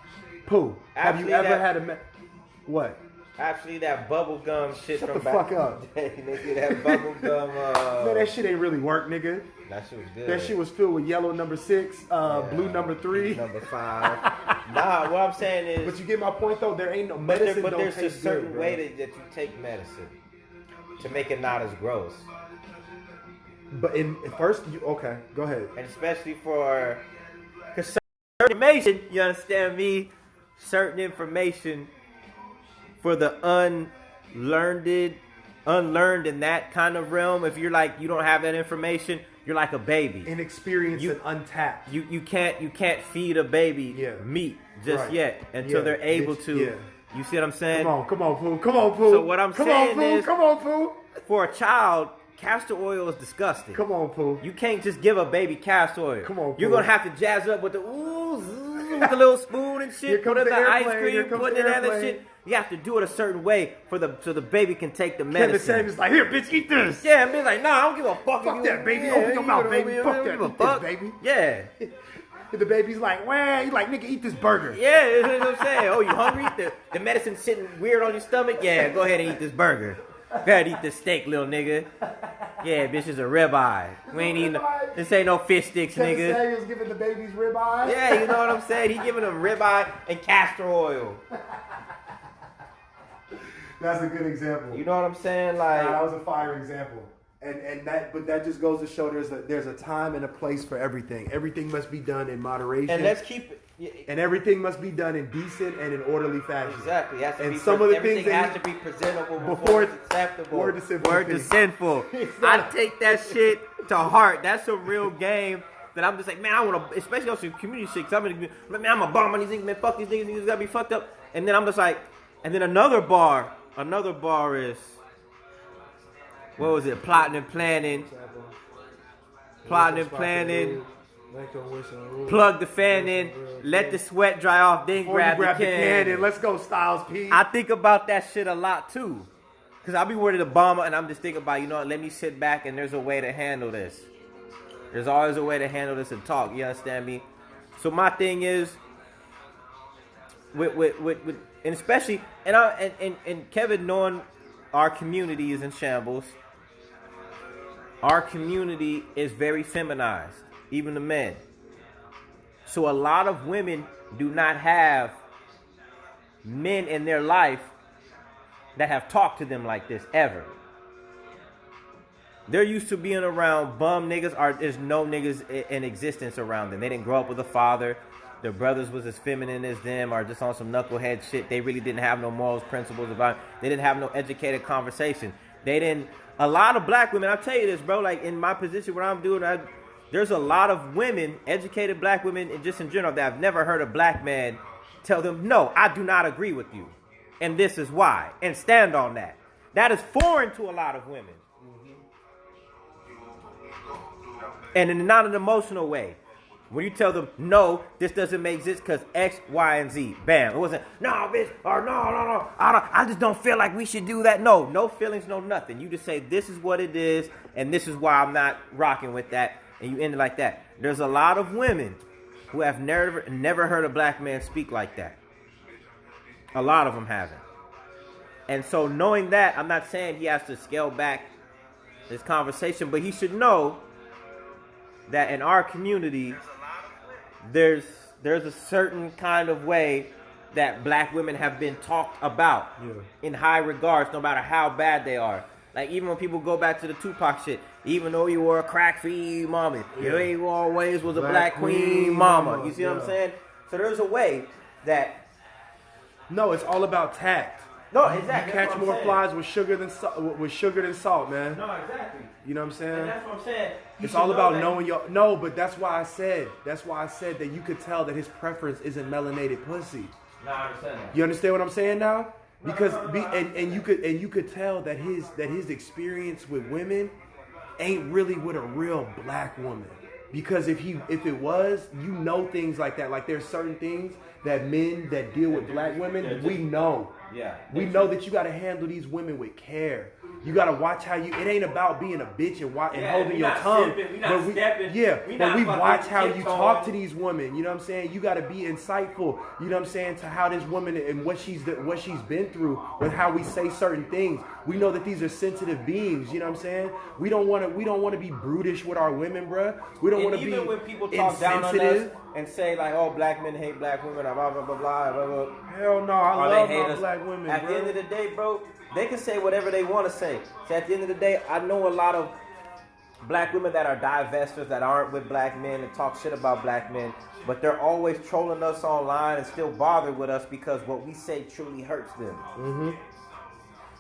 Pooh, have you ever had a what? Actually, that bubble gum shit Shut from the back fuck up. in the day, nigga, that bubble gum. Man, that shit ain't really work, nigga. That shit was good. That shit was filled with yellow number 6, blue number 3, number 5. Nah, what I'm saying is. But you get my point though. There ain't no medicine. But there's taste a certain good, way that you take medicine to make it not as gross. But first, okay, go ahead. And especially for certain information, you understand me? certain information for the unlearned in that kind of realm. If you're like, you don't have that information, you're like a baby. Inexperienced and untapped. You can't feed a baby meat just yet until they're able to. Yeah. You see what I'm saying? Come on, Pooh. So what I'm saying is, come on, Pooh. For a child, castor oil is disgusting. Come on, Pooh. You can't just give a baby castor oil. Come on, Pooh. You're gonna have to jazz it up with the with the little spoon and shit. Put up the ice cream, put it in that shit. You have to do it a certain way so the baby can take the medicine. Kevin Samuels like, here, bitch, eat this. Yeah, and bitch like, nah, I don't give a fuck. Fuck that, baby. Open your mouth, baby. Fuck that, eat this, baby. Yeah. The baby's like, well, you like, nigga, eat this burger. Yeah, that's what I'm saying. Oh, you hungry? The medicine's sitting weird on your stomach? Yeah, go ahead and eat this burger. Go ahead and eat this steak, little nigga. Yeah, bitch, is a ribeye. We ain't eating, this ain't no fish sticks, nigga. Kevin Samuels giving the babies ribeye? Yeah, you know what I'm saying? He giving them ribeye and castor oil. That's a good example. You know what I'm saying? Like, that was a fire example. But that just goes to show there's a time and a place for everything. Everything must be done in moderation. And let's keep it. And everything must be done in decent and in orderly fashion. Exactly. Everything has to be presentable before it's acceptable. Word to sinful. I take that shit to heart. That's a real game that I'm just like, man, I want to, especially on some community shit. Cause man, I'm a bomb on these niggas, man. Fuck these niggas gotta be fucked up. And then I'm just like, and then another bar is, what was it? Plotting and planning. Plug the fan in, let the sweat dry off, then grab the can. And let's go, Styles P. I think about that shit a lot too. Because I'll be worried to bomb and I'm just thinking about, you know what, let me sit back and there's a way to handle this. There's always a way to handle this and talk, you understand me? So my thing is, and especially, and Kevin knowing our community is in shambles, our community is very feminized. Even the men. So a lot of women do not have men in their life that have talked to them like this ever. They're used to being around bum niggas. There's no niggas in existence around them. They didn't grow up with a father. Their brothers was as feminine as them or just on some knucklehead shit. They really didn't have no morals, principles about. They didn't have no educated conversation. A lot of black women, I'll tell you this, bro, like in my position, what I'm doing, there's a lot of women, educated black women, and just in general, that I've never heard a black man tell them, no, I do not agree with you. And this is why. And stand on that. That is foreign to a lot of women. And in not an emotional way. When you tell them, no, this doesn't make sense because X, Y, and Z. Bam. It wasn't, no, bitch, or no. I just don't feel like we should do that. No feelings, no nothing. You just say, this is what it is, and this is why I'm not rocking with that. And you end it like that. There's a lot of women who have never heard a black man speak like that. A lot of them haven't. And so knowing that, I'm not saying he has to scale back this conversation, but he should know that in our community, there's a certain kind of way that black women have been talked about in high regards, no matter how bad they are. Like, even when people go back to the Tupac shit, even though you were a crack-free mama, you always was a black queen mama. You see what I'm saying? So there's a way that... No, it's all about tact. No, exactly. You catch more flies with sugar than salt, man. No, exactly. You know what I'm saying? And that's what I'm saying. It's all about knowing your... No, but that's why I said that you could tell that his preference isn't melanated pussy. No, I understand that. You understand what I'm saying now? Because you could tell that his experience with women ain't really with a real black woman. Because if it was, you know, things like that. Like, there's certain things that men that deal with black women, we know. Yeah. We know that you got to handle these women with care. You got to watch how you... It ain't about being a bitch and holding your tongue. But we watch how you talk to these women. You know what I'm saying? You got to be insightful. You know what I'm saying? To how this woman and what she's been through with how we say certain things. We know that these are sensitive beings. You know what I'm saying? We don't want to be brutish with our women, bruh. We don't want to be even when people talk down on us and say like, oh, black men hate black women, blah blah blah blah blah. Hell no, I love my black women. At the end of the day, bro, they can say whatever they want to say. So at the end of the day, I know a lot of black women that are divestors, that aren't with black men and talk shit about black men, but they're always trolling us online and still bothered with us because what we say truly hurts them. Mm-hmm.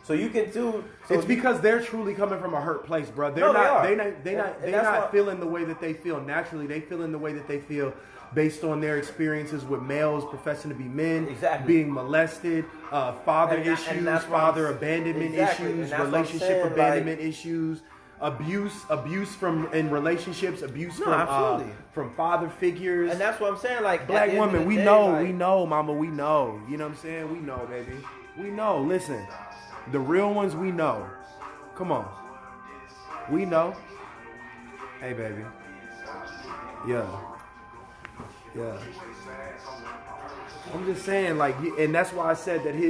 So you can do. So it's because they're truly coming from a hurt place, bro. They're not feeling the way that they feel naturally. They feeling the way that they feel based on their experiences with males professing to be men, being molested, father issues, father abandonment issues, relationship abandonment issues, abuse in relationships, abuse from father figures. And that's what I'm saying. Like black women, we know, mama, we know. You know what I'm saying? We know, baby. We know. Listen, the real ones, we know. Come on, we know. Hey, baby. Yeah. I'm just saying, like, and that's why I said that he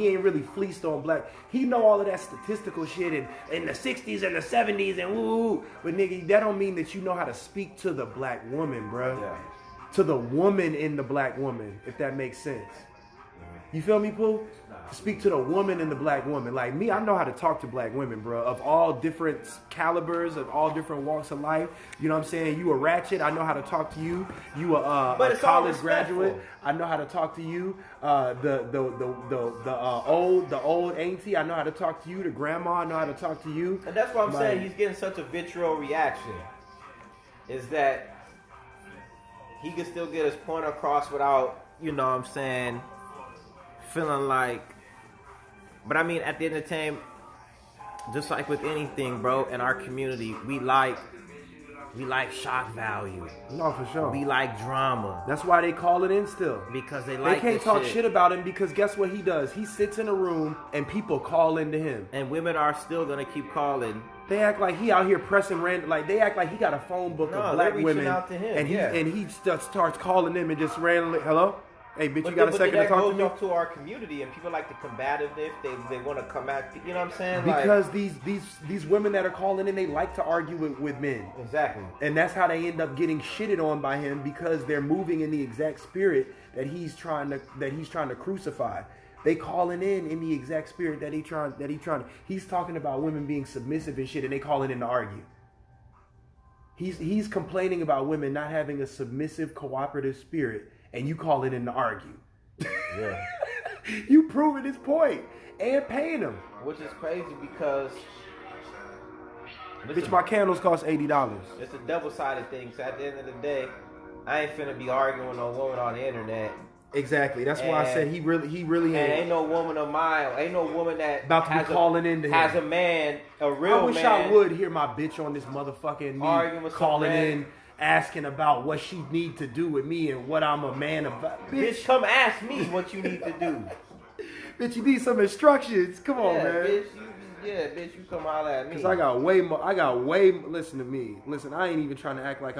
ain't really fleeced on black. He know all of that statistical shit in the 60s and the 70s and woo. But nigga, that don't mean that you know how to speak to the black woman, bro. Yeah. To the woman in the black woman, if that makes sense. You feel me, Pooh? To speak to the woman and the black woman. Like me, I know how to talk to black women, bro, of all different calibers, of all different walks of life. You know what I'm saying? You a ratchet, I know how to talk to you. You a college graduate, I know how to talk to you. The old auntie, I know how to talk to you. The grandma, I know how to talk to you. And that's what I'm saying. He's getting such a vitriol reaction. Is that he can still get his point across without, you know what I'm saying, feeling like. But I mean, at the end of the time, just like with anything, bro, in our community, we like shock value. No, for sure. We like drama. That's why they call it in still. Because they like. They can't talk shit about him because guess what he does? He sits in a room and people call into him. And women are still gonna keep calling. They act like he out here pressing random. Like they act like he got a phone book of black women, out to him, and he just starts calling them and just randomly, hello. Hey, bitch, you got a second to talk to me? That goes up to our community, and people like the combativeness. They want to come at, you know what I'm saying? Because these women that are calling in, they like to argue with men. Exactly. And that's how they end up getting shitted on by him because they're moving in the exact spirit that he's trying to crucify. They calling in the exact spirit that he's talking about women being submissive and shit, and they calling in to argue. He's complaining about women not having a submissive, cooperative spirit. And you call it in to argue. Yeah. You proving his point and paying him. Which is crazy because... Bitch, my candles cost $80. It's a double-sided thing. So at the end of the day, I ain't finna be arguing with no woman on the internet. Exactly. That's why I said he really ain't. And ain't no woman of mine, ain't no woman that about to be calling into him. Has a man, a real man. I wish I would hear my bitch on this motherfucking me calling in. Asking about what she need to do with me and what I'm a man about. Bitch, come ask me what you need to do. Bitch, you need some instructions. Come on, man. Bitch, you come holler at me. Cause listen to me. Listen, I ain't even trying to act like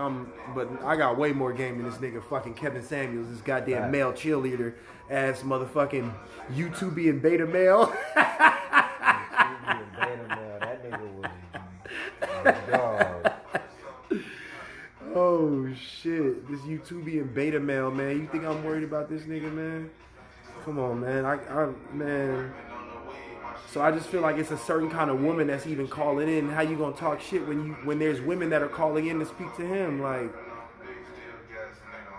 but I got way more game than this nigga fucking Kevin Samuels, this goddamn male cheerleader ass motherfucking YouTubian beta male. That nigga was dog. Oh shit, this YouTubian beta male, man. You think I'm worried about this nigga, man? Come on, man. Man. So I just feel like it's a certain kind of woman that's even calling in. How you gonna talk shit when there's women that are calling in to speak to him? Like,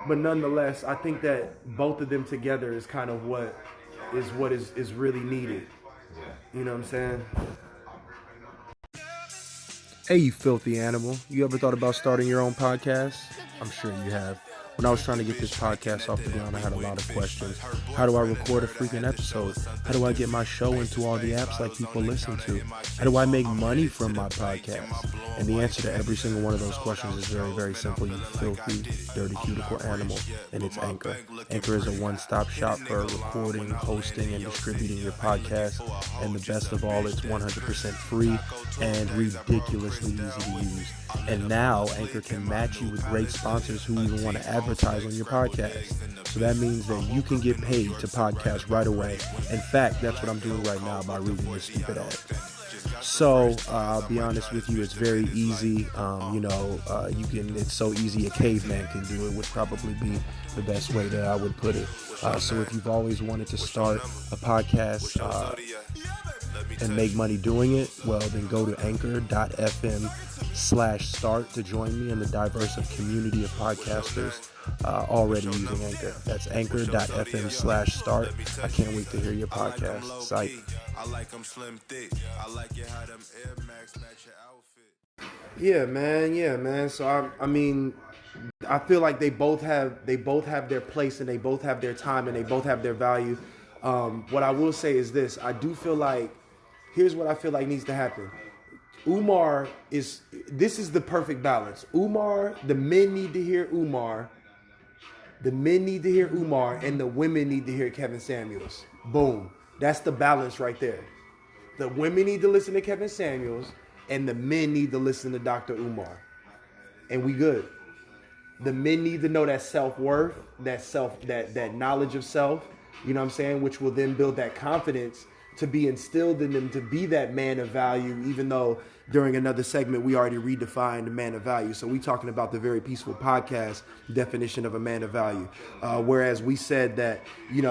but nonetheless, I think that both of them together is kind of what is really needed. You know what I'm saying? Hey, you filthy animal. You ever thought about starting your own podcast? I'm sure you have. When I was trying to get this podcast off the ground, I had a lot of questions. How do I record a freaking episode? How do I get my show into all the apps like people listen to? How do I make money from my podcast? And the answer to every single one of those questions is very, very simple, you filthy, dirty cuticle animal, and it's Anchor. Anchor is a one-stop shop for recording, hosting, and distributing your podcast. And the best of all, it's 100% free and ridiculously easy to use. And now Anchor can match you with great sponsors who even want to advertise on your podcast. So that means that you can get paid to podcast right away. In fact, that's what I'm doing right now by reading this stupid ad. So I'll be honest with you, it's very easy. It's so easy a caveman can do it would probably be the best way that I would put it. So if you've always wanted to start a podcast and make money doing it, well, then go to anchor.fm/worfd anchor.fm/start to join me in the diverse community of podcasters already using Anchor. That's anchor.fm/start. I can't wait to hear your podcast. Psych. I like them slim thick. I like it how them Air Max match your outfit. Yeah, man. So I mean, I feel like they both have their place, and they both have their time, and they both have their value. What I will say is this: I do feel like, here's what I feel like needs to happen. This is the perfect balance. Umar, the men need to hear Umar. The men need to hear Umar, and the women need to hear Kevin Samuels. Boom. That's the balance right there. The women need to listen to Kevin Samuels, and the men need to listen to Dr. Umar. And we good. The men need to know that self-worth, that knowledge of self, you know what I'm saying, which will then build that confidence to be instilled in them to be that man of value, even though during another segment we already redefined the man of value. So we talking about the Very Peaceful Podcast definition of a man of value. Whereas we said that, you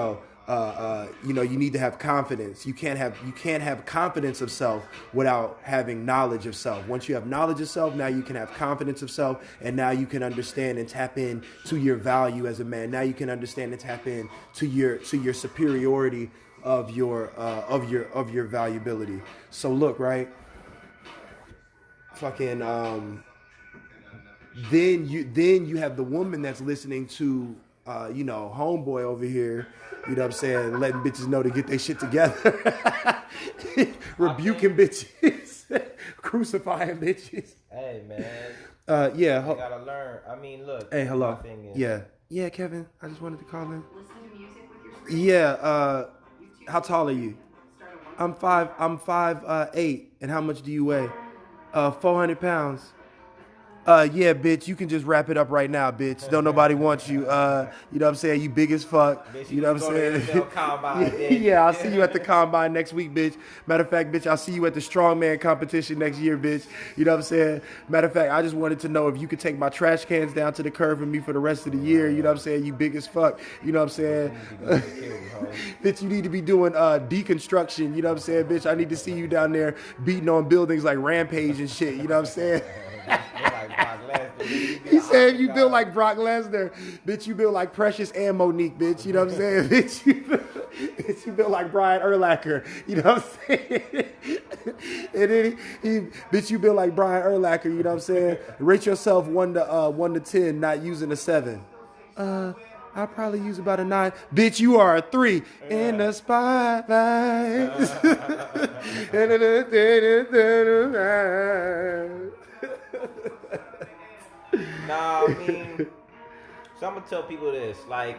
need to have confidence. You can't have confidence of self without having knowledge of self. Once you have knowledge of self, now you can have confidence of self, and now you can understand and tap in to your value as a man. Now you can understand and tap in to your superiority of your valuability. So look, right? Fucking then you have the woman that's listening to homeboy over here, you know what I'm saying, letting bitches know to get their shit together. Rebuking bitches. Crucifying bitches. Hey, man. You gotta learn. I mean, look. Hey, hello. My thing is, Yeah, Kevin. I just wanted to call in. Listen to music with your screen. How tall are you? I'm 5'8", and how much do you weigh? 400 pounds. Yeah, bitch, you can just wrap it up right now, bitch. Don't nobody want you. You know what I'm saying? You big as fuck. Bitch, you know what I'm saying? Combine, yeah, I'll see you at the combine next week, bitch. Matter of fact, bitch, I'll see you at the strongman competition next year, bitch. You know what I'm saying? Matter of fact, I just wanted to know if you could take my trash cans down to the curb with me for the rest of the year. You know what I'm saying? You big as fuck. You know what I'm saying? Bitch, you need to be doing deconstruction. You know what I'm saying? Bitch, I need to see you down there beating on buildings like Rampage and shit. You know what I'm saying? He said you build like Brock Lesnar, bitch. You build like Precious and Monique, bitch. You know what I'm saying, bitch. You build like Brian Urlacher. You know what I'm saying? And then bitch, you build like Brian Urlacher. You know what I'm saying? Rate yourself 1 to 10, not using a 7. I'll probably use about a 9. Bitch, you are a 3 in the spotlight. Nah, I mean, so I'm gonna tell people this, like,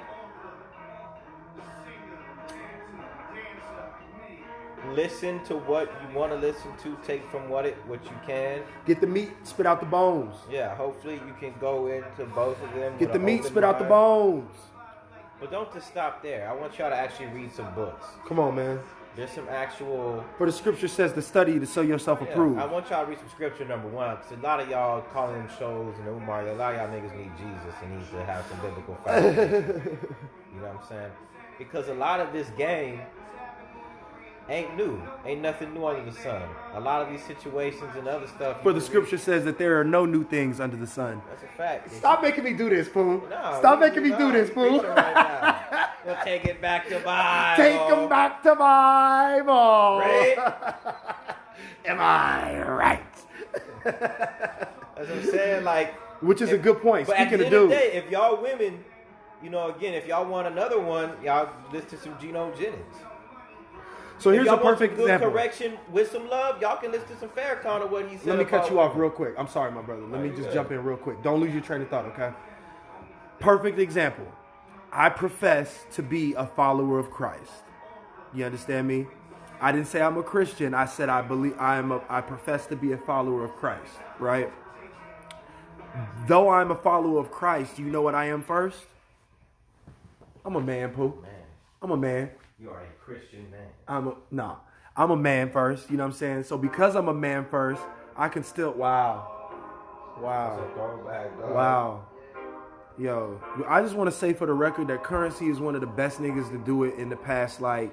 listen to what you want to listen to, take from what you can. Get the meat, spit out the bones. Yeah, hopefully you can go into both of them. Get the meat, spit out the bones. But don't just stop there. I want y'all to actually read some books. Come on, man. There's some actual... For the scripture says to study to show yourself approved. I want y'all to read some scripture, number one, because a lot of y'all calling them shows and Umar, a lot of y'all niggas need Jesus and need to have some biblical foundation. You know what I'm saying? Because a lot of this game ain't new. Ain't nothing new under the sun. A lot of these situations and other stuff... For the scripture says that there are no new things under the sun. That's a fact. Stop making me do this, Pooh. No, Stop making me do this, Pooh. Right we'll take it back to Bible. Take them back to Bible. Right? Am I right? That's what I'm saying. Like, which is a good point. But Speaking at the of end of dude, the day, if y'all women, again, if y'all want another one, y'all listen to some Geno Jennings. So here's a perfect good example. Correction with some love, y'all can listen to some Farrakhan or what he said. Let me cut you women. off real quick. I'm sorry, my brother. Let me just jump in real quick. Don't lose your train of thought, okay? Perfect example. I profess to be a follower of Christ. You understand me? I didn't say I'm a Christian. I said I profess to be a follower of Christ, right? Though I'm a follower of Christ, you know what I am first? I'm a man, Pooh. I'm a man. You are a Christian man. I'm a man first. You know what I'm saying? So because I'm a man first, I can still wow. Yo, I just want to say for the record that Currency is one of the best niggas to do it in the past, like,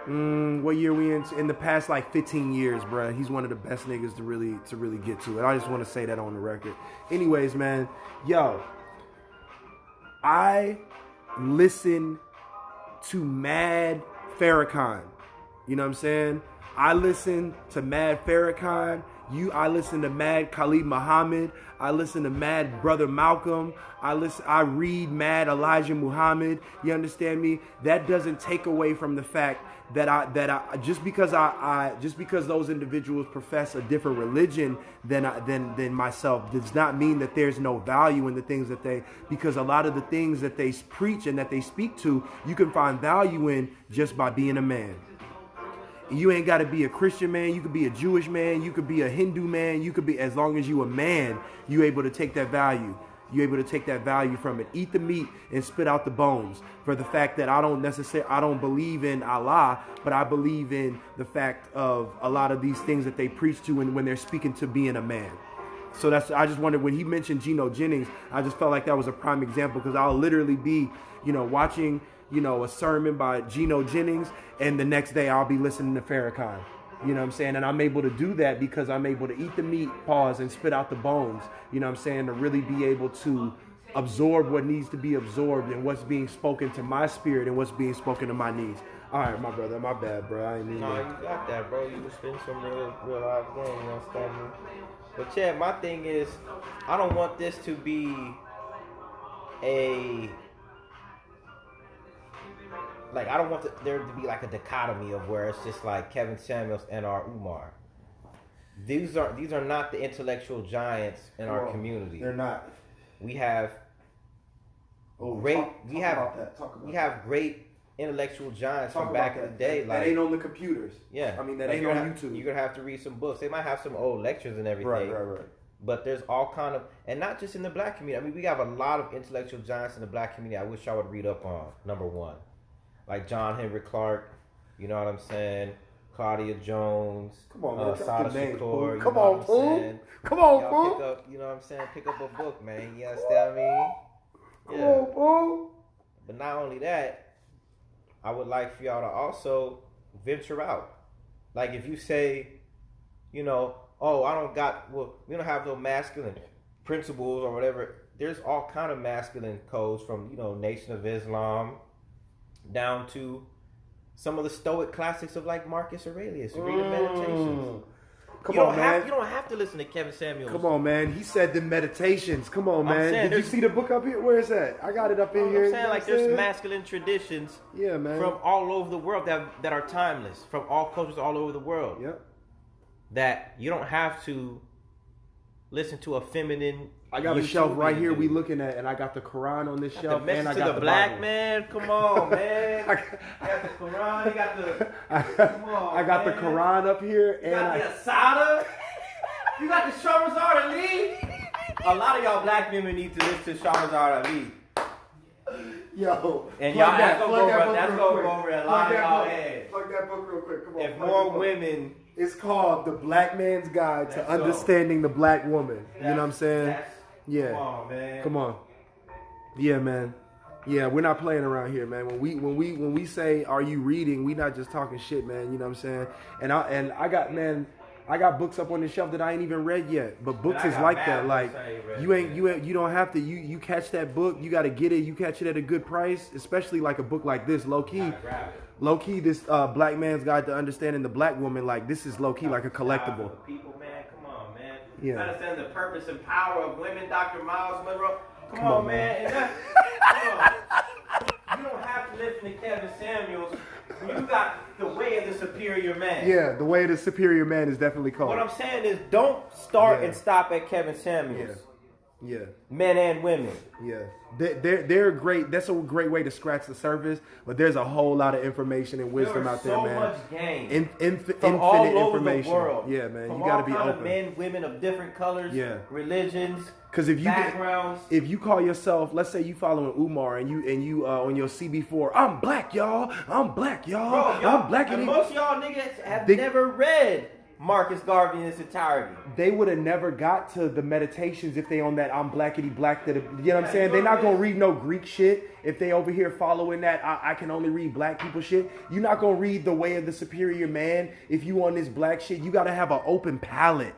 What year we in the past like 15 years, bruh. He's one of the best niggas to really get to it. I just want to say that on the record. Anyways, man, yo, I listen to Mad Farrakhan. You know what I'm saying? I listen to Mad Farrakhan. I listen to Mad Khalid Muhammad. I listen to Mad Brother Malcolm. I read Mad Elijah Muhammad. You understand me? That doesn't take away from the fact that I just because those individuals profess a different religion than myself does not mean that there's no value in the things that because a lot of the things that they preach and that they speak to, you can find value in just by being a man. You ain't got to be a Christian man. You could be a Jewish man. You could be a Hindu man. You could be, as long as you a man, you able to take that value. You're able to take that value from it. Eat the meat and spit out the bones. For the fact that I don't believe in Allah, but I believe in the fact of a lot of these things that they preach to when they're speaking to being a man. So I just wondered, when he mentioned Geno Jennings, I just felt like that was a prime example, because I'll literally be, watching, a sermon by Geno Jennings, and the next day I'll be listening to Farrakhan. You know what I'm saying? And I'm able to do that because I'm able to eat the meat, pause, and spit out the bones. You know what I'm saying? To really be able to absorb what needs to be absorbed and what's being spoken to my spirit and what's being spoken to my needs. All right, my brother. My bad, bro. I ain't mean No, that. you got that, bro. You was spitting some real live game, you understand me? But yeah, my thing is, I don't want this to be I don't want there to be like a dichotomy of where it's just like Kevin Samuels and our Umar. These are not the intellectual giants in our community. They're not. We have great intellectual giants from back in the day. That ain't on the computers. Yeah. I mean, that ain't on YouTube. You're going to have to read some books. They might have some old lectures and everything. Right. But there's all kind of, and not just in the black community. I mean, we have a lot of intellectual giants in the black community I wish I would read up on, number one. Like John Henry Clark, you know what I'm saying? Claudia Jones. Come on, man. Sada Shakur. Come on, Pooh. Come on, Pooh. You know what I'm saying? Pick up a book, man. You understand me? Come on, Pooh. But not only that, I would like for y'all to also venture out. Like if you say, we don't have no masculine principles or whatever. There's all kind of masculine codes from, Nation of Islam down to some of the Stoic classics of like Marcus Aurelius. Read the Meditations. You don't have to listen to Kevin Samuels. Come on, man. He said the Meditations. Come on, man. Did you see the book up here? Where is that? I got it up in here. I'm saying, there's masculine traditions man. From all over the world that are timeless, from all cultures all over the world. Yep. That you don't have to listen to a feminine. I got a shelf right here we looking at, and I got the Quran on this shelf, and I got the black Bible. Man. Come on, man. I got the Quran. You got the. I got the Quran up here, and you got the Asada. You got the Shahrazad Ali. A lot of y'all black women need to listen to Shahrazad Ali. Yo, and y'all that's gonna go over a lot of y'all heads. Plug that book real quick. Come on. If more women. It's called The Black Man's Guide to Understanding the Black Woman. You know what I'm saying? Yeah. Come on, man. Come on. Yeah, man. Yeah, we're not playing around here, man. When we say, "Are you reading?" We not just talking shit, man. You know what I'm saying? And I got books up on the shelf that I ain't even read yet. But books is like that. Like you don't have to. You catch that book, you got to get it. You catch it at a good price, especially like a book like this. Low key, this Black Man's Guide to Understanding the Black Woman. Like this is low key like a collectible. People, man, come on, man. Yeah. Understand the purpose and power of women, Dr. Miles Monroe. Come on, man. And you don't have to listen to Kevin Samuels. You got the way of the superior man. Yeah, the way of the superior man is definitely called. What I'm saying is, don't start and stop at Kevin Samuels. Yeah. Men and women. Yeah. They're great. That's a great way to scratch the surface, but there's a whole lot of information and wisdom out there, man. So much game. Infinite all over information. The world. Yeah, man. From you got to be open. open. Men, women of different colors, religions, because backgrounds. If you call yourself, let's say you following Umar and you on your CB4, I'm black, y'all. I'm black, y'all. Bro, I'm black. And most of y'all niggas have never read Marcus Garvey in its entirety. They would have never got to the meditations if they on that I'm blackity black. You know what I'm saying? They're not going to read no Greek shit if they over here following that I can only read black people shit. You're not going to read The Way of the Superior Man if you on this black shit. You got to have an open palette.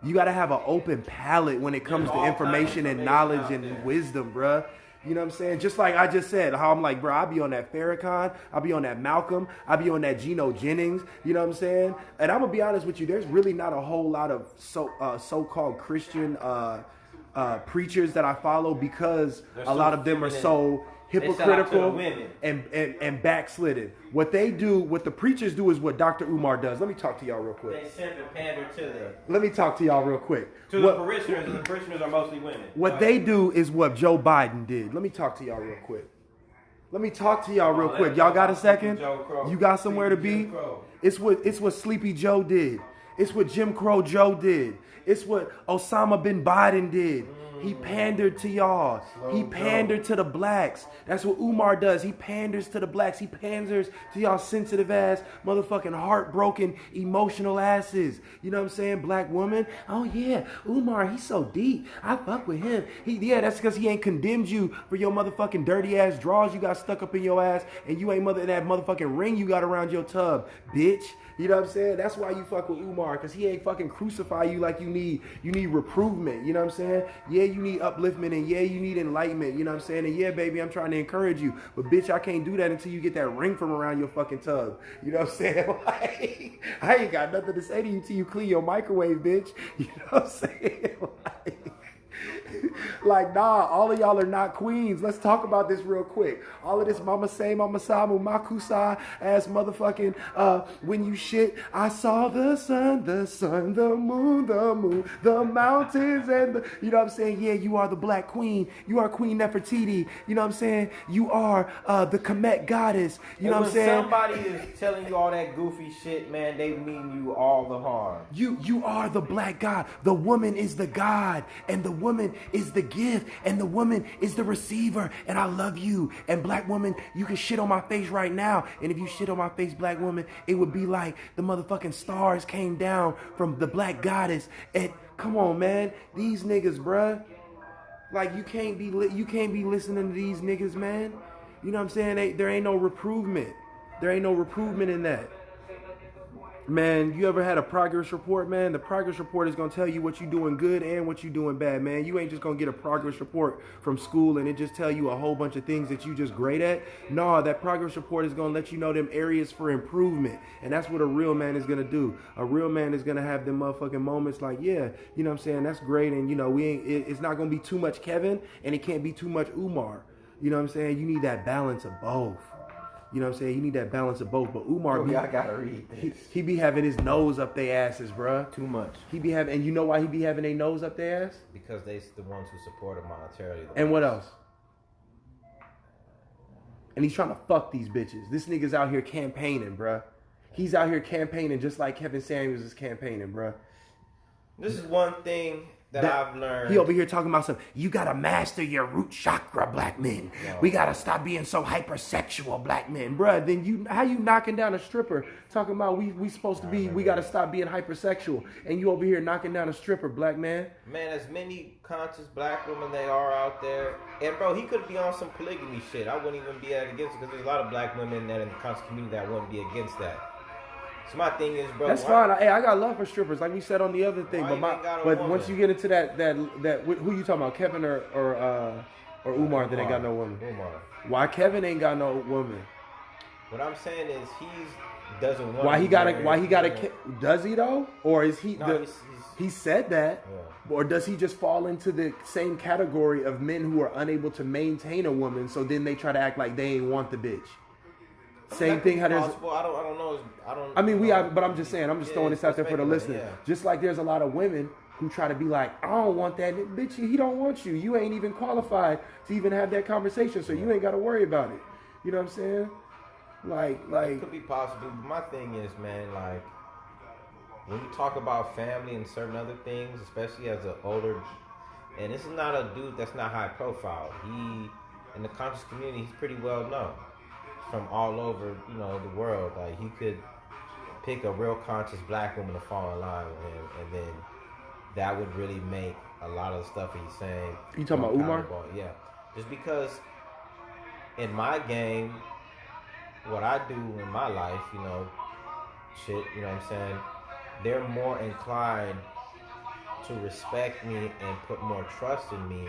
You got to have an open palette when it comes to information and knowledge and wisdom, bruh. You know what I'm saying? Just like I just said, how I'm like, bro, I be on that Farrakhan, I be on that Malcolm, I be on that Geno Jennings, you know what I'm saying? And I'm going to be honest with you, there's really not a whole lot of so-called Christian preachers that I follow because a lot of them are so hypocritical and backslidden. What they do, what the preachers do is what Dr. Umar does. Let me talk to y'all real quick. They simply pander to them. Let me talk to y'all real quick. The parishioners, and the parishioners are mostly women. What they do is what Joe Biden did. Let me talk to y'all real quick. Y'all got a second? You got somewhere to be? It's what Sleepy Joe did. It's what Jim Crow Joe did. It's what Osama bin Laden did. He pandered to y'all. He pandered to the blacks. That's what Umar does. He panders to the blacks. He panders to y'all sensitive ass, motherfucking heartbroken, emotional asses. You know what I'm saying? Black woman. Oh yeah, Umar, he's so deep. I fuck with him. That's because he ain't condemned you for your motherfucking dirty ass drawers you got stuck up in your ass, and you ain't that motherfucking ring you got around your tub, bitch. You know what I'm saying? That's why you fuck with Umar, because he ain't fucking crucify you like you need reprovement. You know what I'm saying? Yeah, you need upliftment, and yeah, you need enlightenment. You know what I'm saying? And yeah, baby, I'm trying to encourage you. But bitch, I can't do that until you get that ring from around your fucking tub. You know what I'm saying? Like, I ain't got nothing to say to you till you clean your microwave, bitch. You know what I'm saying? Like, nah, all of y'all are not queens. Let's talk about this real quick. All of this mama say, mama samu, makusa ass motherfucking, when you shit, I saw the sun, the moon, the mountains, and the, you know what I'm saying? Yeah, you are the black queen. You are Queen Nefertiti. You know what I'm saying? You are the Kemet goddess. You know what I'm saying? When somebody is telling you all that goofy shit, man, they mean you all the harm. You are the black god. The woman is the god, and the woman is the gift, and the woman is the receiver, and I love you. And black woman, you can shit on my face right now, and if you shit on my face, black woman, it would be like the motherfucking stars came down from the black goddess. And come on, man, these niggas, bruh, like you can't be listening to these niggas, man. You know what I'm saying? There ain't no reprovement. There ain't no reprovement in that. Man, you ever had a progress report, man? The progress report is going to tell you what you doing good and what you doing bad, man. You ain't just going to get a progress report from school and it just tell you a whole bunch of things that you just great at. No, that progress report is going to let you know them areas for improvement. And that's what a real man is going to do. A real man is going to have them motherfucking moments like, yeah, you know what I'm saying? That's great. And, you know, it's not going to be too much Kevin and it can't be too much Umar. You know what I'm saying? You need that balance of both. You know what I'm saying? You need that balance of both. But Umar, I gotta read this. He be having his nose up their asses, bruh. Too much. He be having, and you know why he be having their nose up their ass? Because they the ones who support him monetarily. And what else? And he's trying to fuck these bitches. This nigga's out here campaigning, bruh. He's out here campaigning just like Kevin Samuels is campaigning, bruh. This is one thing that I've learned. He over here talking about something. You gotta master your root chakra, black men. No. We gotta stop being so hypersexual, black men, bruh. Then how you knocking down a stripper talking about we supposed to be? We gotta stop being hypersexual, and you over here knocking down a stripper, black man. Man, as many conscious black women they are out there, and bro, he could be on some polygamy shit. I wouldn't even be against it because there's a lot of black women that in the conscious community that wouldn't be against that. So my thing is, bro. That's fine. I got love for strippers, like we said on the other thing. But once you get into that, who you talking about, Kevin or Umar that ain't got no woman? Umar. Why Kevin ain't got no woman? What I'm saying is doesn't want. Why he gotta? Does he though? Or is he? No, he said that, or does he just fall into the same category of men who are unable to maintain a woman? So then they try to act like they ain't want the bitch. Same thing. How there's, I don't know. I mean, but I'm just saying. I'm just throwing this out there for the listener. Yeah. Just like there's a lot of women who try to be like, I don't want that bitch. He don't want you. You ain't even qualified to even have that conversation, so you ain't got to worry about it. You know what I'm saying? Like it could be possible. But my thing is, man, like when you talk about family and certain other things, especially as an older, and this is not a dude that's not high profile. He in the conscious community, he's pretty well known from all over, the world. Like he could pick a real conscious black woman to fall in line with him, and then that would really make a lot of the stuff he's saying. You talking about Umar? Yeah. Just because in my game, what I do in my life, you know, shit, you know what I'm saying, they're more inclined to respect me and put more trust in me.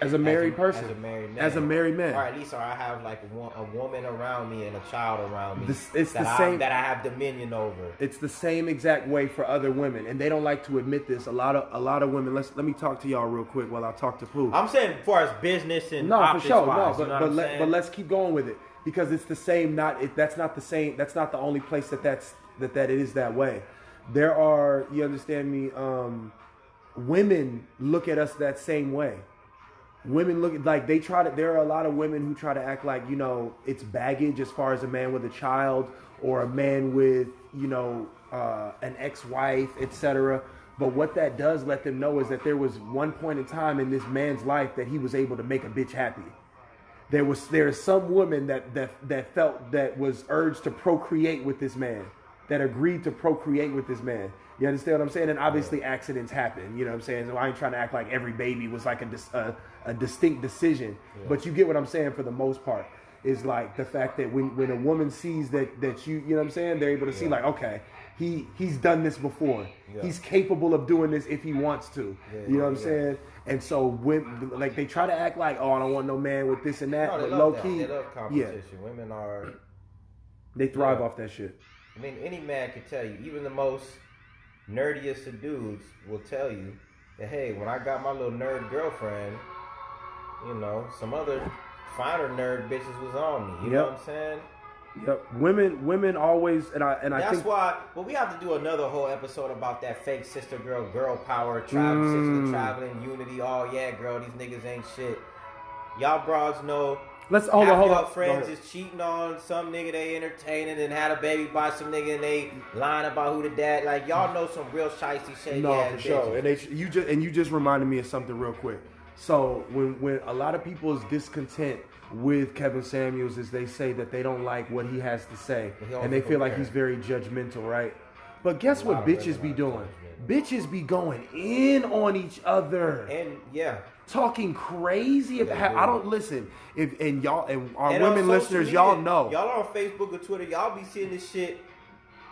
As a married person. As a married man. As a married man. Or at least I have like a woman around me and a child around me That I have dominion over. It's the same exact way for other women, and they don't like to admit this. A lot of women. Let me talk to y'all real quick while I talk to Pooh. I'm saying as far as business and no, for sure, wise, but let's keep going with it because it's the same. That's not the same. That's not the only place that it is that way. There are, you understand me? Women look at us that same way. Women look like there are a lot of women who try to act like, you know, it's baggage as far as a man with a child or a man with, you know, an ex-wife, etc. But what that does let them know is that there was one point in time in this man's life that he was able to make a bitch happy. There is some woman that felt that was urged to procreate with this man, that agreed to procreate with this man. You understand what I'm saying? And obviously accidents happen. You know what I'm saying? So I ain't trying to act like every baby was like a distinct decision. Yeah. But you get what I'm saying for the most part. Is like the fact that when a woman sees that you know what I'm saying, they're able to see like, okay, he's done this before. Yeah. He's capable of doing this if he wants to. Yeah, you know what I'm saying? And so when like they try to act like, oh, I don't want no man with this and that, no, but low key, they love competition. Women they thrive off that shit. I mean, any man can tell you, even the most nerdiest of dudes will tell you that, hey, when I got my little nerd girlfriend, you know, some other finer nerd bitches was on me. You know what I'm saying? Yep. Women always, and I that's think why. Well, we have to do another whole episode about that fake sister girl power, sister traveling unity. Oh yeah, girl, these niggas ain't shit. Y'all broads know. Let's hold on. Friends is cheating on some nigga they entertaining and had a baby by some nigga and they lying about who the dad. Like y'all know some real shiesty shit. No, for sure. And you just reminded me of something real quick. So when a lot of people's discontent with Kevin Samuels is they say that they don't like what he has to say and they feel like he's very judgmental, right? But guess what bitches be doing? Bitches be going in on each other. And talking crazy about I don't listen. Y'all and our women listeners, y'all know. Y'all are on Facebook or Twitter, y'all be seeing this shit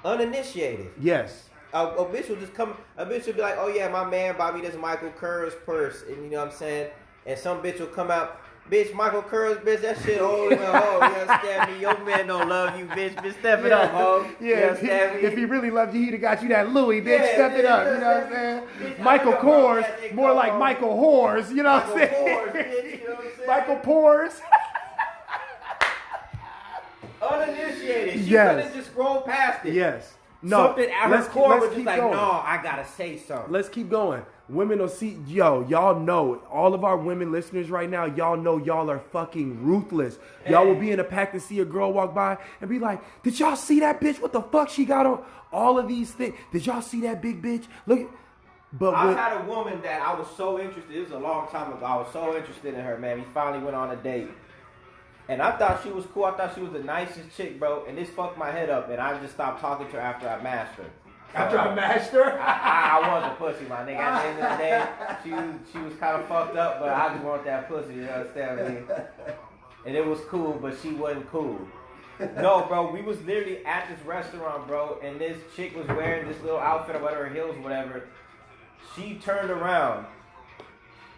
uninitiated. Yes. A bitch will just come, a bitch will be like, oh yeah, my man Bobby does Michael Kerr's purse. And you know what I'm saying? And some bitch will come out, bitch, Michael Kerr's, bitch, that shit old as a hoe. You understand me? Your man don't love you, bitch. Bitch, step it up, ho. Yeah, you understand me? If he really loved you, he'd have got you that Louis, bitch. Step it up. You know what I'm saying? Bitch, Michael Kors, more like Michael Whores. You know what I'm saying? Whores, bitch, you know what I'm saying? Michael Pores. Uninitiated. She couldn't just scroll past it. Yes. No. Something at her core was just like, no, I gotta say something. Let's keep going. Women will see, y'all know, all of our women listeners right now, y'all know y'all are fucking ruthless. Y'all will be in a pack to see a girl walk by and be like, did y'all see that bitch? What the fuck she got on? All of these things. Did y'all see that big bitch? Look. But I had a woman that I was so interested, it was a long time ago, I was so interested in her, man. We finally went on a date. And I thought she was cool. I thought she was the nicest chick, bro. And this fucked my head up. And I just stopped talking to her after I mashed her. After I mashed her? I was a pussy, my nigga. At the end of the day, she was kind of fucked up, but I just want that pussy, you understand me? And it was cool, but she wasn't cool. No, bro, we was literally at this restaurant, bro, and this chick was wearing this little outfit or whatever, heels or whatever. She turned around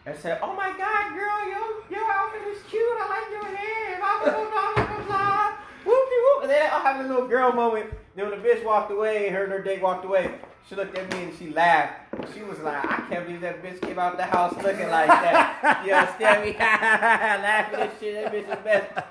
and said, oh my God, girl, your outfit is cute. I like your hair. Blah, blah, blah. Whoop-de-whoop. And then I'm having a little girl moment. Then when the bitch walked away, her and her date walked away, she looked at me and she laughed. She was like, I can't believe that bitch came out the house looking like that. You understand me? Laughing and shit. That bitch is best.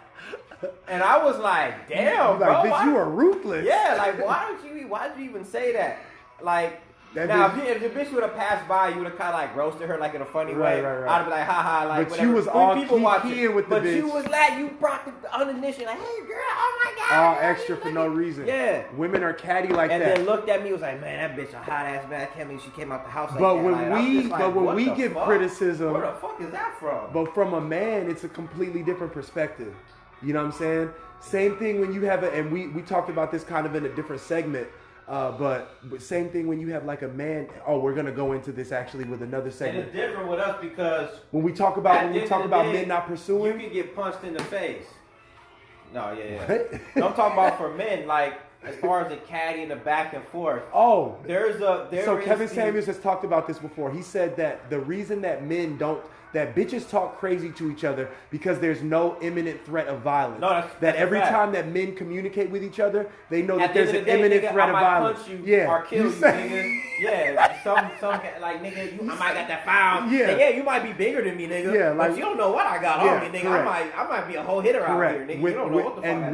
And I was like, damn, bro. Like, bitch, you are ruthless. Yeah, like, why did you even say that? Like, that now, if the bitch would have passed by, you would have kind of like roasted her like in a funny way. Right. I'd be like, haha, like, but whatever. She was all people watching with the but bitch. You was like, you brought the uninitiated, like, hey girl, oh my God. All extra for no reason. Yeah. Women are catty like and that. And then looked at me, was like, man, that bitch a hot ass man. I can't believe she came out the house like but that. When we give criticism, where the fuck is that from? But from a man, it's a completely different perspective. You know what I'm saying? Same thing when you have and we talked about this kind of in a different segment. But same thing when you have like a man. Oh, we're gonna go into this actually with another segment. And it's different with us because when we talk about men not pursuing, you can get punched in the face. No, yeah. No, I'm talking about for men, like as far as the caddy and the back and forth. Oh, so Kevin Samuels has talked about this before. He said that the reason that that bitches talk crazy to each other because there's no imminent threat of violence. No, that's every a fact. time that men communicate with each other, they know that At there's the an end of the day, imminent nigga, threat I of might violence. punch you Yeah, or kill you, nigga. Yeah, some like nigga, I might got that foul. Yeah, you might be bigger than me, nigga. Yeah, like, but you don't know what I got on me, nigga. Correct. I might be a whole hitter out here, nigga. You don't know what the fuck. And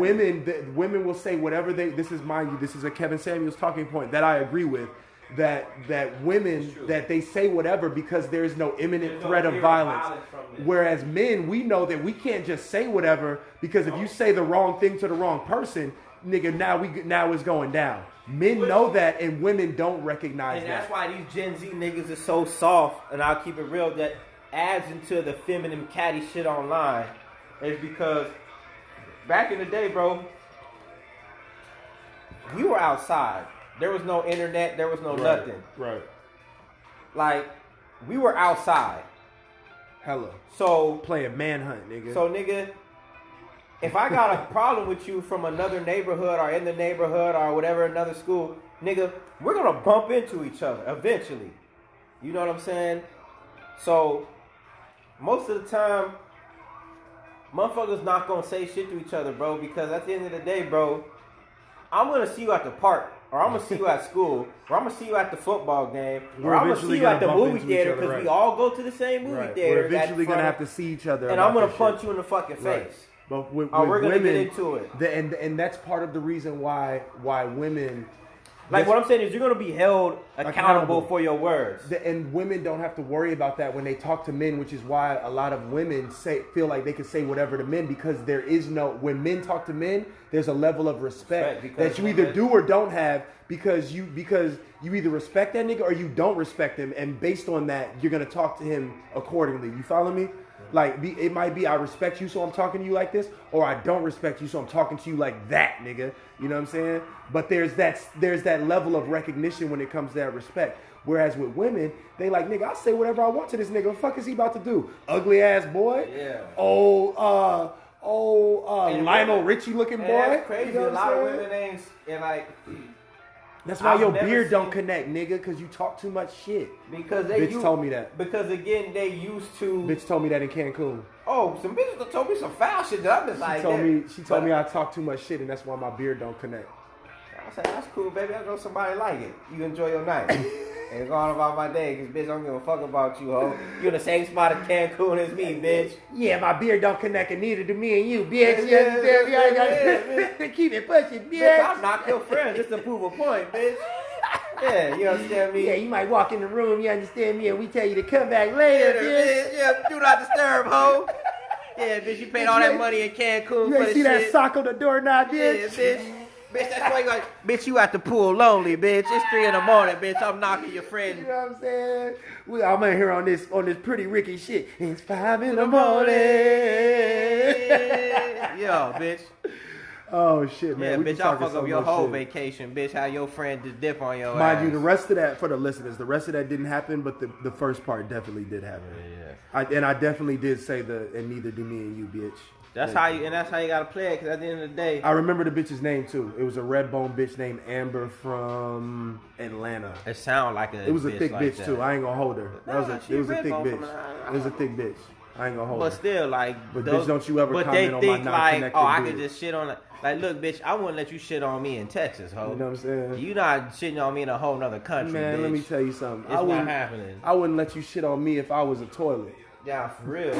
women will say whatever they. This is a Kevin Samuels talking point that I agree with. That women that they say whatever because there is no imminent threat of violence. Whereas men, we know that we can't just say whatever because if you say the wrong thing to the wrong person, nigga, now it's going down. Men know that, and women don't recognize that. And that's why these Gen Z niggas are so soft. And I'll keep it real. That adds into the feminine catty shit online. Is because back in the day, bro, we were outside. There was no internet. There was no nothing. Right. Like, we were outside. Hella. So playing manhunt, nigga. So, nigga, if I got a problem with you from another neighborhood or in the neighborhood or whatever, another school, nigga, we're going to bump into each other eventually. You know what I'm saying? So, most of the time, motherfuckers not going to say shit to each other, bro, because at the end of the day, bro, I'm going to see you at the park. Or I'm going to see you at school. Or I'm going to see you at the football game. Or I'm going to see you at the movie theater because we all go to the same movie theater. We're eventually going to have to see each other. And I'm going to punch you in the fucking face. But with we're going to women, get into it. And that's part of the reason why women... Like what I'm saying is you're going to be held accountable for your words. And women don't have to worry about that when they talk to men, which is why a lot of women feel like they can say whatever to men because there is no... When men talk to men, there's a level of respect that you either do or don't have because you either respect that nigga or you don't respect him. And based on that, you're going to talk to him accordingly. You follow me? Like, it might be I respect you, so I'm talking to you like this, or I don't respect you, so I'm talking to you like that, nigga. You know what I'm saying? But there's that level of recognition when it comes to that respect. Whereas with women, they like, nigga, I'll say whatever I want to this nigga. What the fuck is he about to do? Ugly ass boy? Yeah. Lionel Richie looking boy? That's crazy. You know a lot of women ain't, and like... That's why your beard don't connect, nigga, because you talk too much shit. Because bitch told me that. Because again, they used to. Bitch told me that in Cancun. Oh, some bitches told me some foul shit that I'm just like. She told me I talk too much shit, and that's why my beard don't connect. I said, that's cool, baby. I know somebody like it. You enjoy your night. And go on about my day, because bitch, I don't give a fuck about you, ho. You in the same spot in Cancun as me, bitch. Yeah, my beard don't connect, and neither do me and you, bitch. Yeah. Keep it pushing, bitch. Bitch, I'll knock your friends just to prove a point, bitch. Yeah, you understand me? Yeah, you might walk in the room, you understand me, and we tell you to come back later, bitch. Yeah, do not disturb, ho. Yeah, bitch, you paid all that money in Cancun for the shit. You ain't see that sock on the doorknob, bitch? Yeah, bitch. Bitch, that's why you like, bitch, you at the pool lonely, bitch. It's 3 a.m, bitch. I'm knocking your friend. You know what I'm saying? I'm in here on this pretty Ricky shit. It's 5 a.m. Yo, bitch. Oh shit, man. Yeah, bitch, I'll fuck up your whole vacation, bitch. How your friend just dip on your ass. Mind you, the rest of that, for the listeners, the rest of that didn't happen, but the first part definitely did happen. Yeah. I definitely did say and neither do me and you, bitch. That's how you gotta play it. Cause at the end of the day, I remember the bitch's name too. It was a red bone bitch named Amber from Atlanta. It sounded like it was a thick bitch like too. I ain't gonna hold her. It was a thick bitch. It was a thick bitch. I ain't gonna hold her. But still, like, bitch, don't you ever comment on my non-connected I could just shit on it. Like, look, bitch, I wouldn't let you shit on me in Texas, ho. You know what I'm saying? You not shitting on me in a whole nother country, man. Bitch. Let me tell you something. It's not happening. I wouldn't let you shit on me if I was a toilet. Yeah, for real.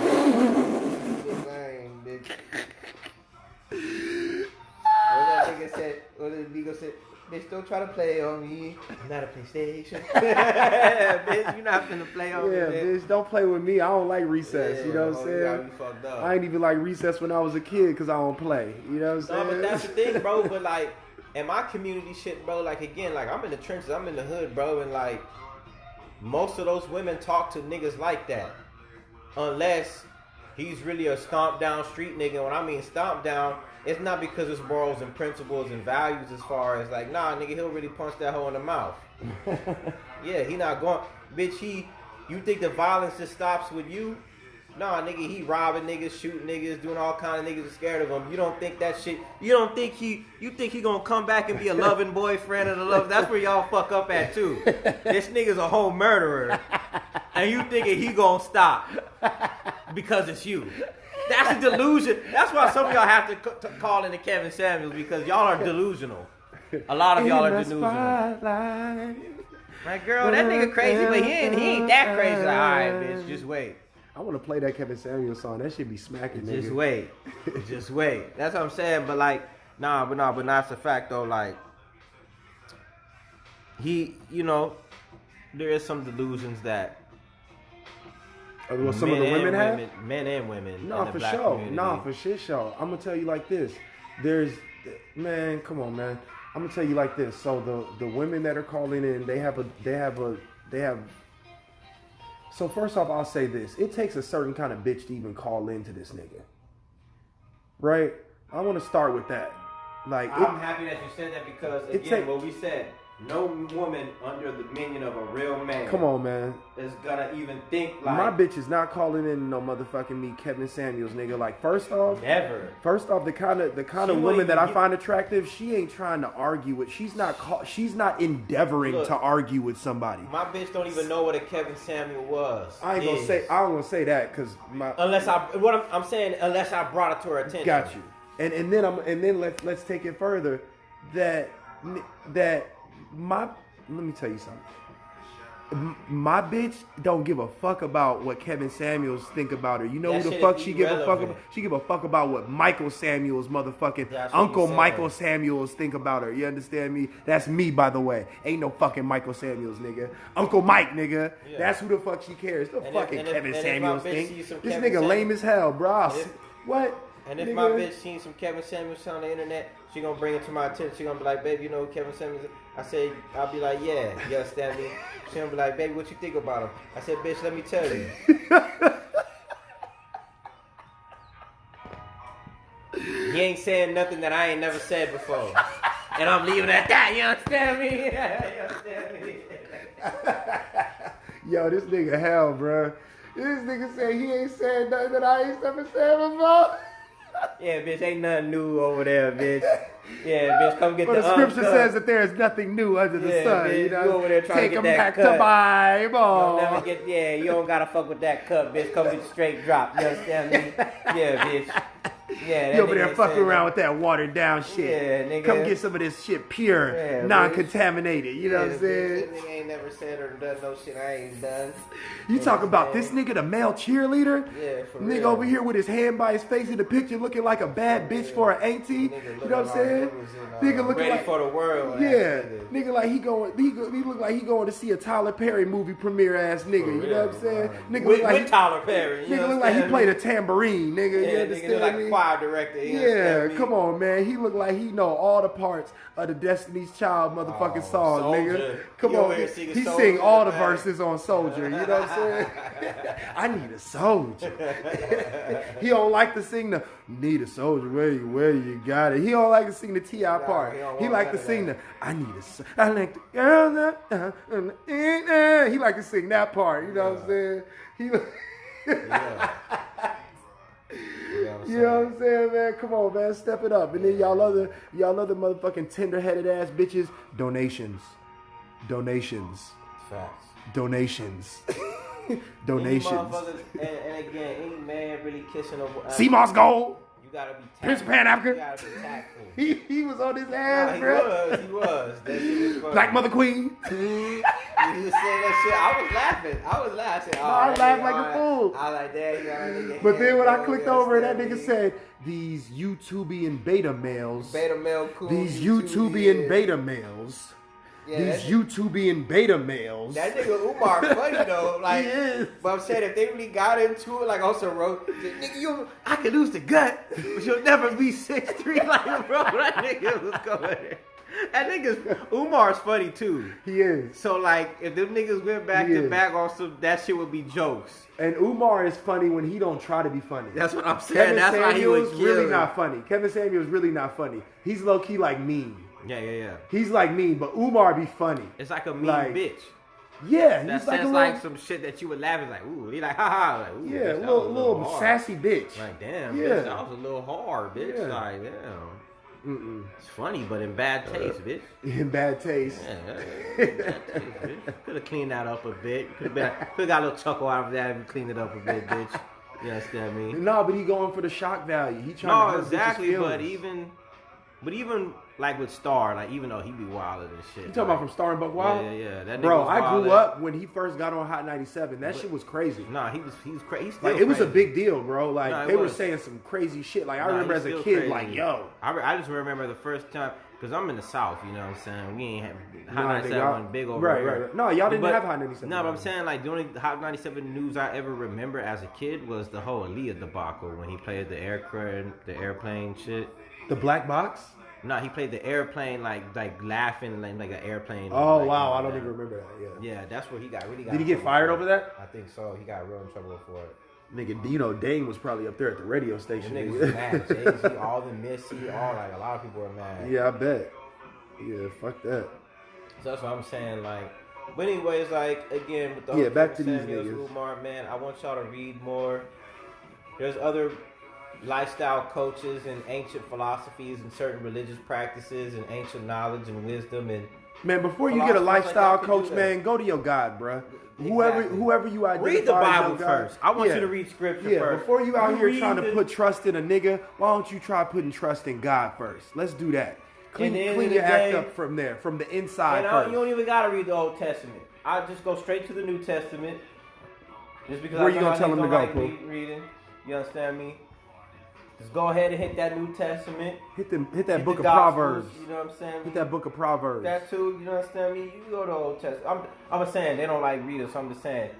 What did Vigo say? Bitch, don't try to play on me. I'm not a PlayStation. Bitch, you're not finna play on me. Yeah, bitch, don't play with me. I don't like recess. You know what I'm saying? You fucked up. I ain't even like recess when I was a kid because I don't play. You know what I'm saying? No, but that's the thing, bro. But like, in my community shit, bro, like, again, like, I'm in the trenches. I'm in the hood, bro. And like, most of those women talk to niggas like that. Unless he's really a stomp down street nigga. And when I mean stomp down, it's not because it's morals and principles and values as far as like, nah, nigga, he'll really punch that hoe in the mouth. Yeah, he not going, bitch, you think the violence just stops with you? Nah, nigga, he robbing niggas, shooting niggas, doing all kind of niggas are scared of him. You don't think that shit, you think he gonna come back and be a loving boyfriend and a love, that's where y'all fuck up at too. This nigga's a whole murderer. And you thinking he gonna stop because it's you. That's a delusion. That's why some of y'all have to call into Kevin Samuels, because y'all are delusional. A lot of y'all are delusional. Like, girl, that nigga crazy, but he ain't that crazy. Like, all right, bitch, just wait. I want to play that Kevin Samuels song. That should be smacking, nigga. Just wait. Just wait. That's what I'm saying. But like, but that's a fact though. Like, he, there is some delusions that well, some of the women have? Men and women. No, for sure. No, for shit show. I'm going to tell you like this. Man, come on, man. I'm going to tell you like this. So the women that are calling in, they have. So first off, I'll say this. It takes a certain kind of bitch to even call into this nigga. Right? I want to start with that. Like, I'm happy that you said that, because again, what we said, no woman under the dominion of a real man. Come on, man. Is gonna even think like, my bitch is not calling in no motherfucking me Kevin Samuels, nigga. Like, first off, never. First off, the kind of woman that I find attractive, she ain't trying to argue with. She's not endeavoring to argue with somebody. My bitch don't even know what a Kevin Samuel was. I don't gonna say that because unless I brought it to her attention. Got you. And then let's take it further. Let me tell you something. My bitch don't give a fuck about what Kevin Samuels think about her. You know who the fuck she give a fuck about? She give a fuck about what Michael Samuels, motherfucking Uncle Michael Samuels think about her. You understand me? That's me, by the way. Ain't no fucking Michael Samuels, nigga. Uncle Mike, nigga. Yeah. That's who the fuck she cares. The fucking Kevin Samuels thing. This nigga lame as hell, bro. What? And if my bitch seen some Kevin Samuels on the internet, she gonna bring it to my attention. She gonna be like, baby, you know who Kevin Samuels is? I'll be like, yeah, you understand me? She gonna be like, baby, what you think about him? I said, bitch, let me tell you. He ain't saying nothing that I ain't never said before. And I'm leaving it at that, you understand me? You understand me? Yo, this nigga hell, bro. This nigga said he ain't said nothing that I ain't never said before. Yeah, bitch, ain't nothing new over there, bitch. Yeah, bitch, come get the scripture says that there is nothing new under the sun. Bitch, you know, you over there trying take to get them that back cut. to Bible. You don't gotta fuck with that cut, bitch. Come get straight drop. You understand me? Yeah, bitch. Yeah, you over there fucking around with that watered down shit. Yeah, nigga. Come get some of this shit pure, non-contaminated. You know what I'm saying? This nigga ain't never said or done no shit I ain't done. You talk about this nigga, the male cheerleader? Yeah, for nigga real. over here with his hand by his face in the picture looking like a bad bitch for an auntie. You know what I'm saying? Nigga looking ready like for the world. Yeah. Nigga like he look like he going to see a Tyler Perry movie premiere ass nigga. You know what I'm saying? Nigga with, look like Tyler Perry. Nigga look like he played a tambourine, nigga. Yeah, you nigga understand look like me? a choir director. Yeah, come on, man. He look like he know all the parts of the Destiny's Child motherfucking song, nigga. Come on, he sing all the verses on Soldier. You know what I'm saying? I need a soldier. He don't like to sing the "Need a Soldier" where you got it. He don't like to sing the T.I. part. He like to sing the "I need a soldier." I like the girls. He like to sing that part. You know what I'm saying? You know what I'm saying, man? Come on, man. Step it up. And then y'all other motherfucking tender-headed ass bitches, donations. Facts. Donations. And again, any man really kissing a CMOS Gold. You gotta be tactful. Prince of Pan Africa. You gotta be tactful. He was on his ass, bro. He was. That shit was funny. Black Mother Queen. He was saying that shit. I was laughing. I laughed like a fool. I was like, damn, you got a nigga. But then when I clicked over and that nigga said, these YouTubian beta males. These YouTubian beta males. Yeah, these YouTubian beta males. That nigga Umar funny though. Like, but I'm saying if they really got into it, like also wrote, nigga, I could lose the gut, but you'll never be 6'3" like bro. That nigga was going. That nigga's Umar's funny too. He is. So like, if them niggas went back to back on some, that shit would be jokes. And Umar is funny when he don't try to be funny. That's what I'm saying. Kevin That's why he Samuels was really not funny. Kevin Samuels really not funny. He's low key like mean. Yeah. He's like mean, but Umar be funny. It's like a mean Like, bitch. Yeah, That he's like a sounds little, like some shit that you would laugh at, like, ooh, he like, haha, like, ooh, yeah, bitch, that was a little hard. sassy bitch. Like, damn, Yeah. bitch, that was a little hard, bitch. Yeah. Like, damn. It's funny, but in bad taste, bitch. In bad taste. Could have cleaned that up a bit. Could have got a little chuckle out of that and cleaned it up a bit, bitch. You understand me? No, but he going for the shock value. He trying to hurt exactly. bitches' But even like with Star, like even though he be wilder and shit. You talking about from Star and Buck Wild? Yeah. That nigga Bro, was I grew wildin'. up when he first got on Hot 97. That shit was crazy. Nah, he was crazy. He's still Like, it was a crazy. big deal, bro. Like, Nah, it they were was. saying some crazy shit. Like, I Nah, remember he's as a still kid, crazy. like, yo. I just remember the first time, because I'm in the South, you know what I'm saying? We ain't have Hot Nah, 97 nigga, wasn't big over right, here. right. No, y'all didn't But- have Hot 97. No, but I'm saying, like, the only Hot 97 news I ever remember as a kid was the whole Aaliyah debacle when he played the airplane shit. The black box? No, he played the airplane, like laughing like an airplane. Oh, like, wow. I you don't know. even remember that. Yeah. Yeah, that's where he got really got. Did he in get trouble fired for over it. that? I think so. He got real in trouble for it. Nigga, you know, Dane was probably up there at the radio The station. niggas nigga. was mad. Jay-Z, all the Missy, all like a lot of people were mad. Yeah, I bet. Yeah, fuck that. So that's what I'm saying. Like, but anyways, like again with the Yeah, whole back to Kevin these Samuels, niggas. Umar, man, I want y'all to read more. There's other lifestyle coaches and ancient philosophies and certain religious practices and ancient knowledge and wisdom and Man, before you get a Philosophers like lifestyle that can do coach, that. man, go to your God, bruh. Exactly. Whoever you identify read the as Bible your God. first. I want Yeah. you to read scripture Yeah, first. before you out here Read trying to the- put trust in a nigga, why don't you try putting trust in God first? Let's do that. Clean, At the end clean of your the act day- up from there, from the inside And first. you don't even gotta read the Old Testament. I just go straight to the New Testament. Just because Where I you know gonna how tell niggas them to don't go, like Pooh? reading. You understand me? Just go ahead and hit that New Testament. Hit that Hit book the of Gospels, Proverbs. You know what I'm saying? Hit that book of Proverbs. That too. You know what I'm saying? You can go to Old Testament. I'm just saying they don't like readers. So I'm just saying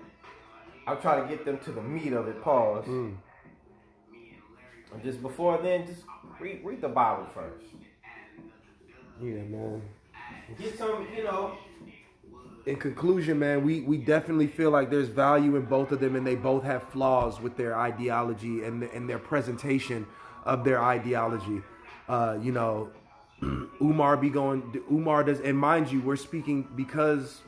I'm trying to get them to the meat of it. Pause. And just before then, just read the Bible first. Yeah, man. Get some, you know. In conclusion, man, we definitely feel like there's value in both of them, and they both have flaws with their ideology and their presentation of their ideology. You know, Umar does, and mind you, we're speaking because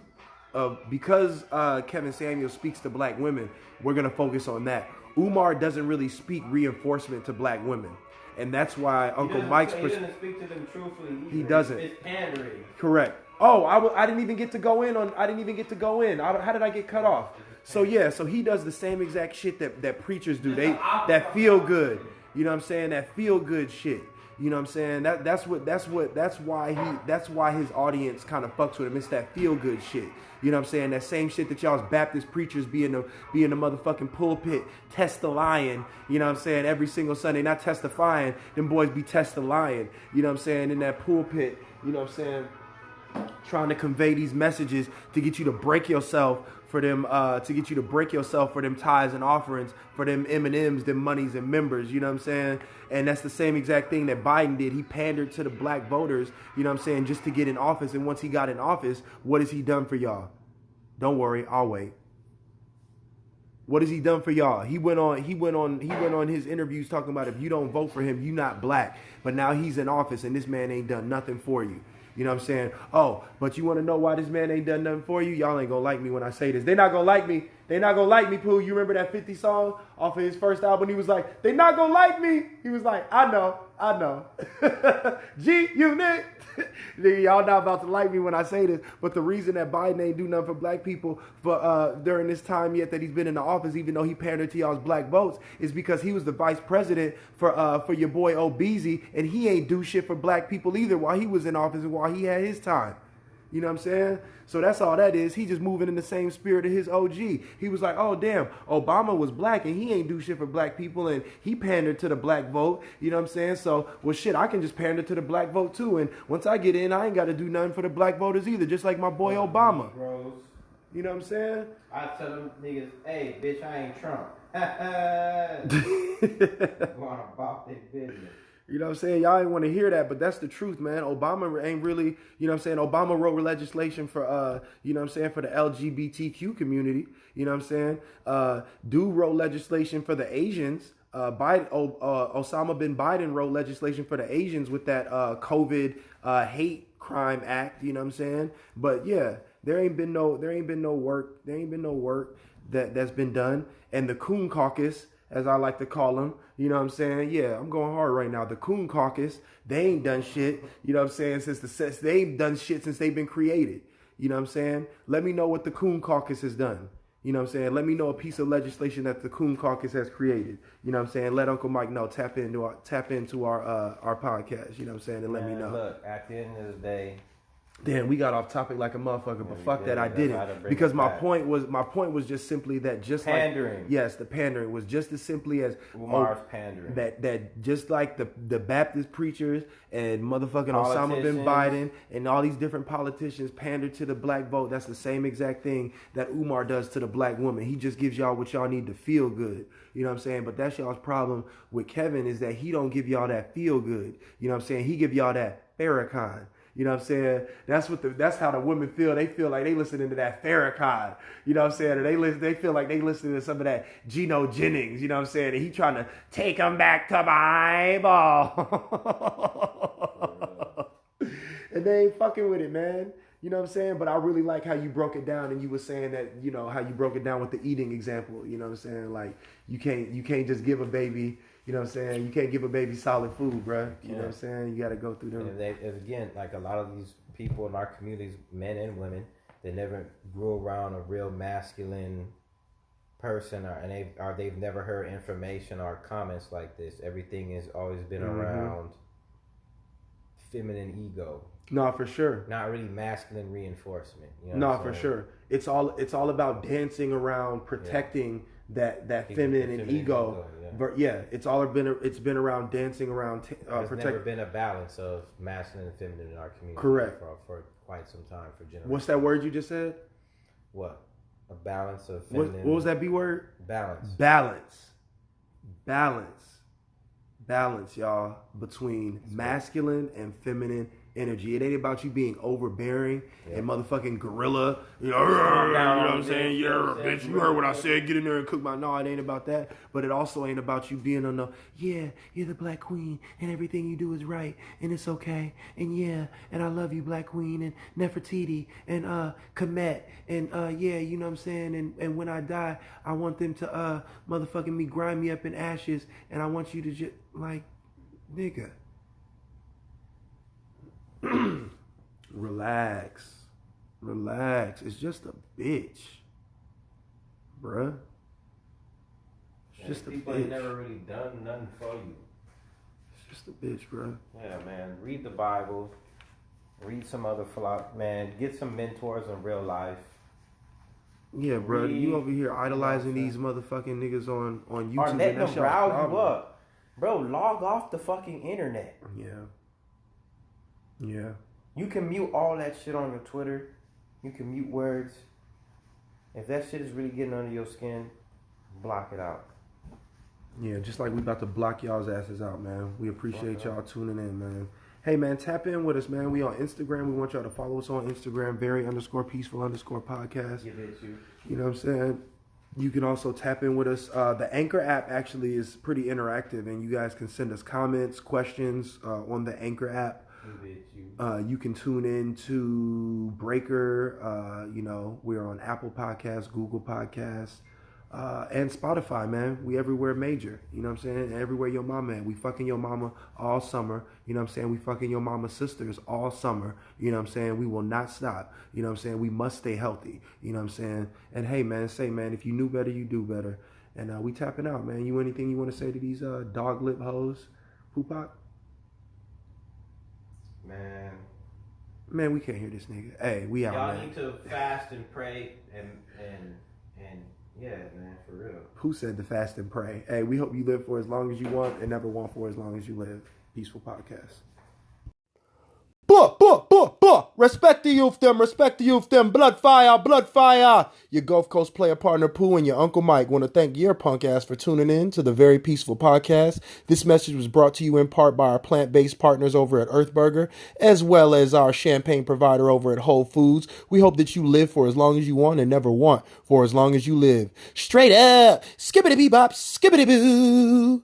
Kevin Samuels speaks to black women. We're gonna focus on that. Umar doesn't really speak reinforcement to black women, and that's why Uncle Mike's He doesn't speak to them truthfully. Either. He doesn't. It's pandering. correct. Oh, I didn't even get to go in on. I didn't even get to go in. How did I get cut off? So yeah, so he does the same exact shit that preachers do. That feel good. You know what I'm saying? That feel good shit. You know what I'm saying? That's why his audience kind of fucks with him. It's that feel good shit. You know what I'm saying? That same shit that y'all's Baptist preachers be in the motherfucking pulpit testifying. You know what I'm saying? Every single Sunday, not testifying. Them boys be testifying. You know what I'm saying? In that pulpit. You know what I'm saying? Trying to convey these messages to get you to break yourself for them, for them tithes and offerings, for them M&Ms, them monies and members, you know what I'm saying? And that's the same exact thing that Biden did. He pandered to the black voters, you know what I'm saying, just to get in office. And once he got in office, what has he done for y'all? Don't worry, I'll wait. What has he done for y'all? He went on his interviews talking about if you don't vote for him, you not black. But now he's in office and this man ain't done nothing for you. You know what I'm saying? Oh, but you want to know why this man ain't done nothing for you? Y'all ain't gonna like me when I say this. They not gonna like me. They not gonna like me, Pooh. You remember that 50 song off of his first album? He was like, they not gonna like me. He was like, I know. G-Unit. Y'all not about to like me when I say this, but the reason that Biden ain't do nothing for black people for during this time yet that he's been in the office, even though he pandered to y'all's black votes, is because he was the vice president for your boy Obeezy, and he ain't do shit for black people either while he was in office and while he had his time. You know what I'm saying? So that's all that is. He just moving in the same spirit of his OG. He was like, oh, damn, Obama was black and he ain't do shit for black people and he pandered to the black vote. You know what I'm saying? So, well, shit, I can just pander to the black vote too. And once I get in, I ain't got to do nothing for the black voters either, just like my boy Obama. Bros. You know what I'm saying? I tell them niggas, hey, bitch, I ain't Trump. Going about their business. You know what I'm saying? Y'all ain't want to hear that, but that's the truth, man. Obama ain't really, you know what I'm saying? Obama wrote legislation for, you know what I'm saying, for the LGBTQ community. You know what I'm saying? Dude wrote legislation for the Asians. Osama bin Biden wrote legislation for the Asians with that COVID hate crime act. You know what I'm saying? But yeah, there ain't been no work that's been done. And the Coon Caucus, as I like to call them, you know what I'm saying? Yeah, I'm going hard right now. The Coon Caucus, they ain't done shit, you know what I'm saying, they ain't done shit since they've been created. You know what I'm saying? Let me know what the Coon Caucus has done. You know what I'm saying? Let me know a piece of legislation that the Coon Caucus has created. You know what I'm saying? Let Uncle Mike know. Tap into our podcast. You know what I'm saying? And let me know. Look, at the end of the day. Damn, we got off topic like a motherfucker, but fuck that, I didn't, because my point was just simply that, just pandering. Like, yes, the pandering was just as simply as Umar's pandering. That just like the Baptist preachers and motherfucking Osama bin Biden and all these different politicians pander to the black vote. That's the same exact thing that Umar does to the black woman. He just gives y'all what y'all need to feel good. You know what I'm saying? But that's y'all's problem with Kevin, is that he don't give y'all that feel good. You know what I'm saying? He give y'all that Farrakhan. You know what I'm saying? That's how the women feel. They feel like they listening to that Farrakhan. You know what I'm saying? And they feel like they listening to some of that Geno Jennings. You know what I'm saying? And he trying to take them back to Bible. And they ain't fucking with it, man. You know what I'm saying? But I really like how you broke it down, and you were saying that, you know, how you broke it down with the eating example. You know what I'm saying? Like, you can't just give a baby, you know what I'm saying? You can't give a baby solid food, bro. You know what I'm saying? You got to go through them. And again, like a lot of these people in our communities, men and women, they never grew around a real masculine person, they've never heard information or comments like this. Everything has always been around feminine ego. No, for sure. Not really masculine reinforcement. You know no, for sure. It's all about dancing around protecting that feminine ego. But yeah, it's been around dancing around There's never been a balance of masculine and feminine in our community. Correct. For quite some time, for generations. What's that word you just said? What? A balance of feminine. What was that B word? Balance. Balance, y'all, between masculine and feminine energy. It ain't about you being overbearing and motherfucking gorilla. You know what I'm saying? Yeah, bitch, you heard what I said. Get in there and cook my... No, it ain't about that. But it also ain't about you being on the... Yeah, you're the black queen, and everything you do is right, and it's okay. And yeah, and I love you, black queen, and Nefertiti, and Kemet, and yeah, you know what I'm saying? And when I die, I want them to motherfucking me, grind me up in ashes, and I want you to just... Like, nigga... Relax. It's just a bitch, bruh. It's just a people bitch. Ain't never really done nothing for you. It's just a bitch, bruh. Yeah, man. Read the Bible. Read some other philosophy. Man, get some mentors in real life. Yeah, bro. You over here idolizing these motherfucking niggas on YouTube. Or letting them rile you up. Bro, log off the fucking internet. Yeah. You can mute all that shit on your Twitter. You can mute words. If that shit is really getting under your skin, block it out. Yeah, just like we about to block y'all's asses out, man. We appreciate y'all tuning in, man. Hey, man, tap in with us, man. We on Instagram. We want y'all to follow us on Instagram, very_peaceful_podcast. You know what I'm saying? You can also tap in with us. The Anchor app actually is pretty interactive, and you guys can send us comments, questions on the Anchor app. You can tune in to Breaker. You know, we're on Apple Podcasts, Google Podcasts, and Spotify, man. We everywhere major. You know what I'm saying? Everywhere your mama at. We fucking your mama all summer. You know what I'm saying? We fucking your mama's sisters all summer. You know what I'm saying? We will not stop. You know what I'm saying? We must stay healthy. You know what I'm saying? And hey, man, if you knew better, you do better. And we tapping out, man. You anything you want to say to these dog lip hoes? Poopak? Man, we can't hear this nigga. Hey, we out, Y'all man. need to fast and pray and yeah, man, for real. Who said to fast and pray? Hey, we hope you live for as long as you want and never want for as long as you live. Peaceful podcast. Respect the youth, them. Respect the youth, them. Blood fire, blood fire. Your Gulf Coast player partner Pooh and your Uncle Mike want to thank your punk ass for tuning in to the Very Peaceful Podcast. This message was brought to you in part by our plant-based partners over at Earth Burger, as well as our champagne provider over at Whole Foods. We hope that you live for as long as you want and never want for as long as you live. Straight up, skibbity bebop, skibbity boo.